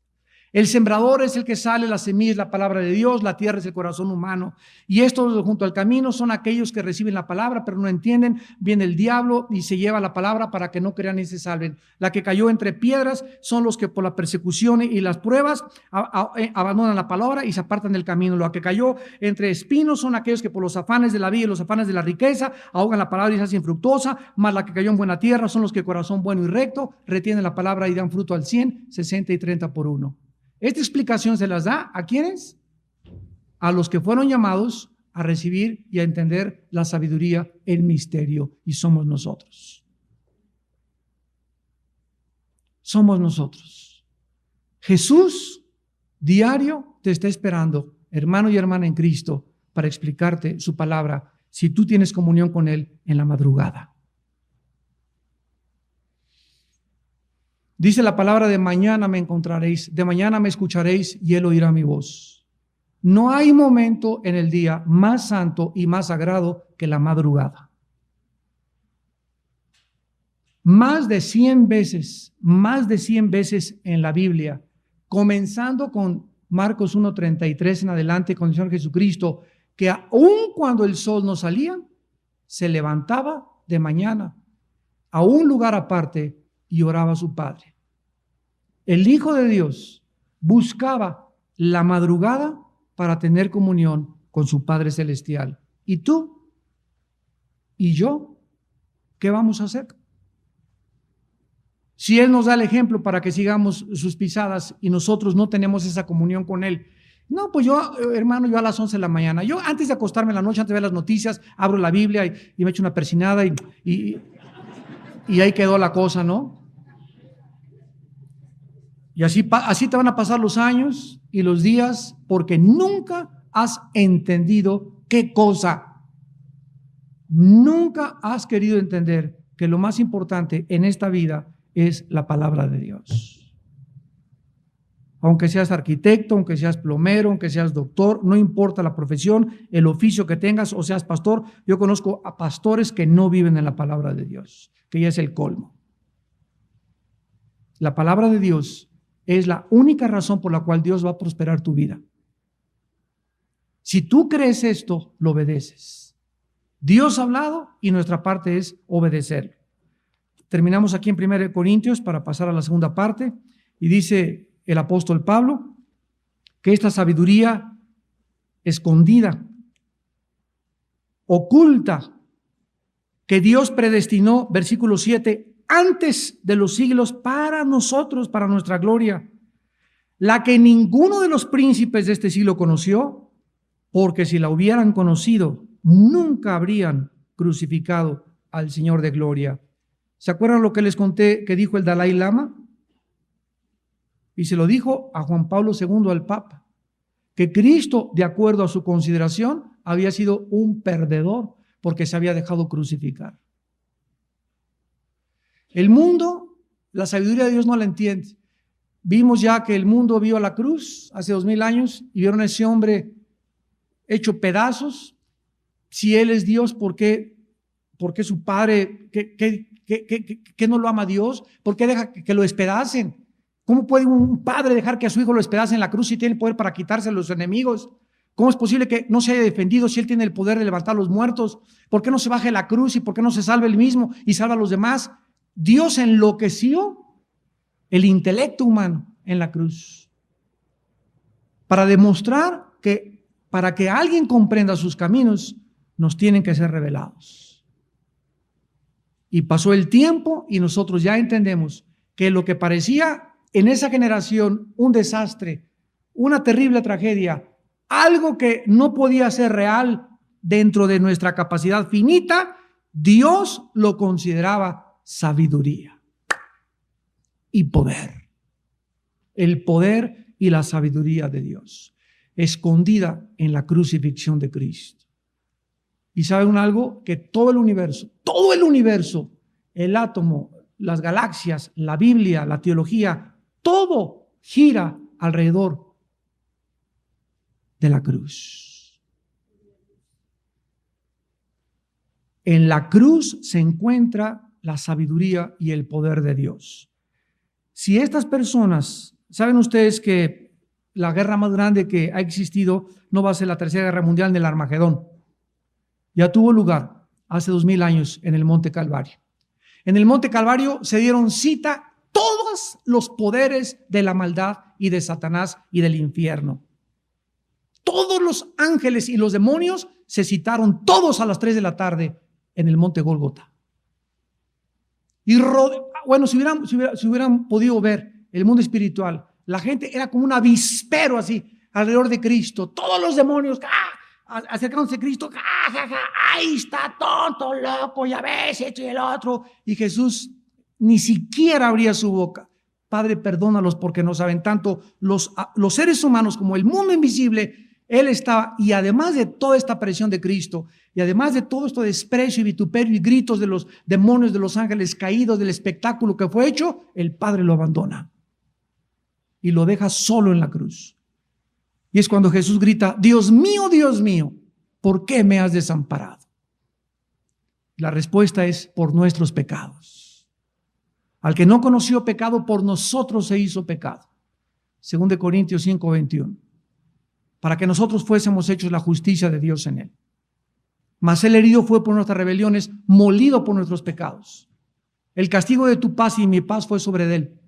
El sembrador es el que sale, la semilla es la palabra de Dios, la tierra es el corazón humano. Y estos junto al camino son aquellos que reciben la palabra, pero no entienden. Viene el diablo y se lleva la palabra para que no crean y se salven. La que cayó entre piedras son los que por la persecución y las pruebas abandonan la palabra y se apartan del camino. La que cayó entre espinos son aquellos que por los afanes de la vida y los afanes de la riqueza ahogan la palabra y se hacen infructuosa. Más la que cayó en buena tierra son los que corazón bueno y recto retienen la palabra y dan fruto al 100, 60 y 30 por uno. Esta explicación se las da ¿a quiénes? A los que fueron llamados a recibir y a entender la sabiduría, el misterio, y somos nosotros. Somos nosotros. Jesús diario te está esperando, hermano y hermana en Cristo, para explicarte su palabra, si tú tienes comunión con Él en la madrugada. Dice la palabra, de mañana me encontraréis, de mañana me escucharéis y Él oirá mi voz. No hay momento en el día más santo y más sagrado que la madrugada. Más de 100 veces en la Biblia, comenzando con Marcos 1:33 en adelante con el Señor Jesucristo, que aun cuando el sol no salía, se levantaba de mañana a un lugar aparte y oraba a su Padre. El Hijo de Dios buscaba la madrugada para tener comunión con su Padre Celestial. ¿Y tú? ¿Y yo? ¿Qué vamos a hacer? Si Él nos da el ejemplo para que sigamos sus pisadas y nosotros no tenemos esa comunión con Él. No, pues yo, hermano, yo a las 11 de la mañana, yo antes de acostarme en la noche, antes de ver las noticias, abro la Biblia y me echo una persinada y ahí quedó la cosa, ¿no? Y así te van a pasar los años y los días porque nunca has entendido qué cosa. Nunca has querido entender que lo más importante en esta vida es la palabra de Dios. Aunque seas arquitecto, aunque seas plomero, aunque seas doctor, no importa la profesión, el oficio que tengas o seas pastor, yo conozco a pastores que no viven en la palabra de Dios, que ya es el colmo. La palabra de Dios es la única razón por la cual Dios va a prosperar tu vida. Si tú crees esto, lo obedeces. Dios ha hablado y nuestra parte es obedecer. Terminamos aquí en 1 Corintios para pasar a la segunda parte y dice el apóstol Pablo que esta sabiduría escondida, oculta, que Dios predestinó, versículo 7, antes de los siglos para nosotros, para nuestra gloria, la que ninguno de los príncipes de este siglo conoció, porque si la hubieran conocido, nunca habrían crucificado al Señor de gloria. ¿Se acuerdan lo que les conté que dijo el Dalai Lama? Y se lo dijo a Juan Pablo II, al Papa, que Cristo, de acuerdo a su consideración, había sido un perdedor porque se había dejado crucificar. El mundo, la sabiduría de Dios no la entiende. Vimos ya que el mundo vio la cruz hace 2000 años y vieron a ese hombre hecho pedazos. Si Él es Dios, ¿por qué su Padre, qué no lo ama Dios? ¿Por qué deja que lo despedacen? ¿Cómo puede un padre dejar que a su hijo lo despedace en la cruz si tiene el poder para quitarse a los enemigos? ¿Cómo es posible que no se haya defendido si Él tiene el poder de levantar a los muertos? ¿Por qué no se baje la cruz y por qué no se salva Él mismo y salva a los demás? Dios enloqueció el intelecto humano en la cruz para demostrar que para que alguien comprenda sus caminos nos tienen que ser revelados. Y pasó el tiempo y nosotros ya entendemos que lo que parecía en esa generación un desastre, una terrible tragedia, algo que no podía ser real dentro de nuestra capacidad finita, Dios lo consideraba sabiduría y poder. El poder y la sabiduría de Dios, escondida en la crucifixión de Cristo. Y saben algo, que todo el universo, el átomo, las galaxias, la Biblia, la teología, todo gira alrededor de la cruz. En la cruz se encuentra la sabiduría y el poder de Dios. Si estas personas, saben ustedes que la guerra más grande que ha existido no va a ser la Tercera Guerra Mundial ni el Armagedón. Ya tuvo lugar hace 2000 años en el Monte Calvario. En el Monte Calvario se dieron cita todos los poderes de la maldad y de Satanás y del infierno. Todos los ángeles y los demonios se citaron todos a las 3 de la tarde en el Monte Gólgota. Y bueno, si hubieran podido ver el mundo espiritual, la gente era como un avispero así alrededor de Cristo. Todos los demonios acercándose a Cristo. Ahí está, tonto, loco, ya ves, esto y el otro. Y Jesús ni siquiera abría su boca. Padre, perdónalos porque no saben, tanto los seres humanos como el mundo invisible. Él estaba, y además de toda esta presión de Cristo, y además de todo esto de desprecio y vituperio y gritos de los demonios, de los ángeles caídos, del espectáculo que fue hecho, el Padre lo abandona y lo deja solo en la cruz. Y es cuando Jesús grita: Dios mío, ¿por qué me has desamparado? La respuesta es: por nuestros pecados. Al que no conoció pecado, por nosotros se hizo pecado. 2 Corintios 5:21. Para que nosotros fuésemos hechos la justicia de Dios en él. Mas él herido fue por nuestras rebeliones, molido por nuestros pecados. El castigo de tu paz y mi paz fue sobre él,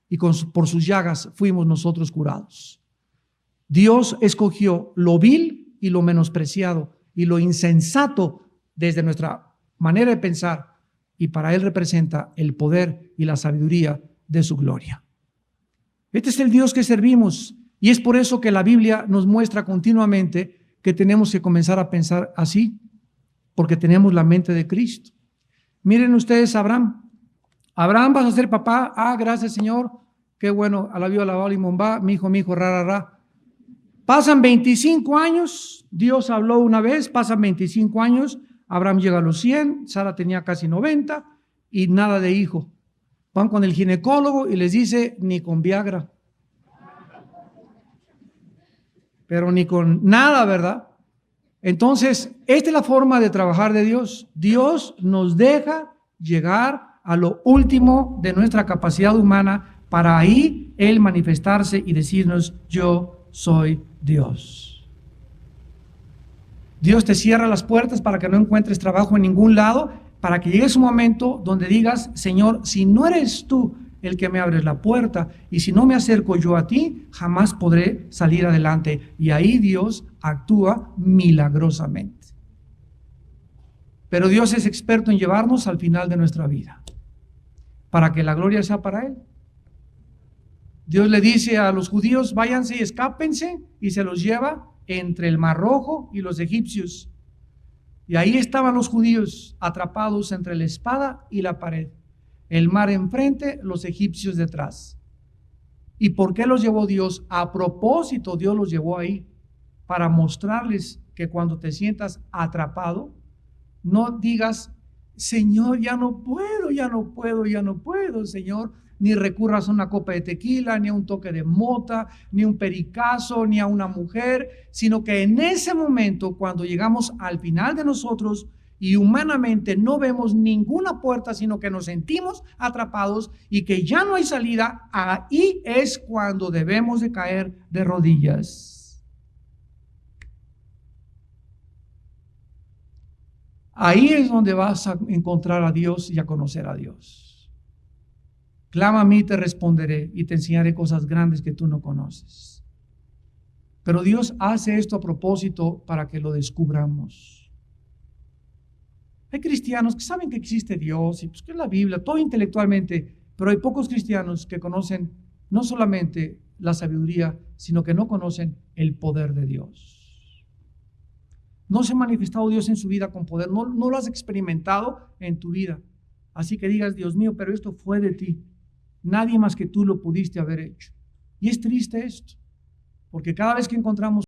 y por sus llagas fuimos nosotros curados. Dios escogió lo vil y lo menospreciado y lo insensato desde nuestra manera de pensar, y para él representa el poder y la sabiduría de su gloria. Este es el Dios que servimos, y es por eso que la Biblia nos muestra continuamente que tenemos que comenzar a pensar así, porque tenemos la mente de Cristo. Miren ustedes a Abraham. Abraham, vas a ser papá. Gracias, Señor. Qué bueno, alabío, alabado, limón, mi hijo, ra. Pasan 25 años, Dios habló una vez, pasan 25 años, Abraham llega a los 100, Sara tenía casi 90 y nada de hijo. Van con el ginecólogo y les dice: ni con Viagra. Pero ni con nada, ¿verdad? Entonces, esta es la forma de trabajar de Dios. Dios nos deja llegar a lo último de nuestra capacidad humana para ahí Él manifestarse y decirnos: yo soy Dios. Dios te cierra las puertas para que no encuentres trabajo en ningún lado, para que llegue un momento donde digas: Señor, si no eres tú el que me abres la puerta y si no me acerco yo a ti, jamás podré salir adelante. Y ahí Dios actúa milagrosamente. Pero Dios es experto en llevarnos al final de nuestra vida, para que la gloria sea para Él. Dios le dice a los judíos: váyanse y escápense, y se los lleva entre el Mar Rojo y los egipcios. Y ahí estaban los judíos atrapados entre la espada y la pared. El mar enfrente, los egipcios detrás. ¿Y por qué los llevó Dios? A propósito, Dios los llevó ahí para mostrarles que cuando te sientas atrapado, no digas: Señor, ya no puedo, ya no puedo, ya no puedo, Señor. Ni recurras a una copa de tequila, ni a un toque de mota, ni a un pericazo, ni a una mujer, sino que en ese momento, cuando llegamos al final de nosotros y humanamente no vemos ninguna puerta, sino que nos sentimos atrapados y que ya no hay salida, ahí es cuando debemos de caer de rodillas. Ahí es donde vas a encontrar a Dios y a conocer a Dios. Clama a mí, te responderé y te enseñaré cosas grandes que tú no conoces. Pero Dios hace esto a propósito para que lo descubramos. Hay cristianos que saben que existe Dios y pues que es la Biblia, todo intelectualmente, pero hay pocos cristianos que conocen no solamente la sabiduría, sino que no conocen el poder de Dios. No se ha manifestado Dios en su vida con poder, no lo has experimentado en tu vida. Así que digas, Dios mío, pero esto fue de ti. Nadie más que tú lo pudiste haber hecho. Y es triste esto, porque cada vez que encontramos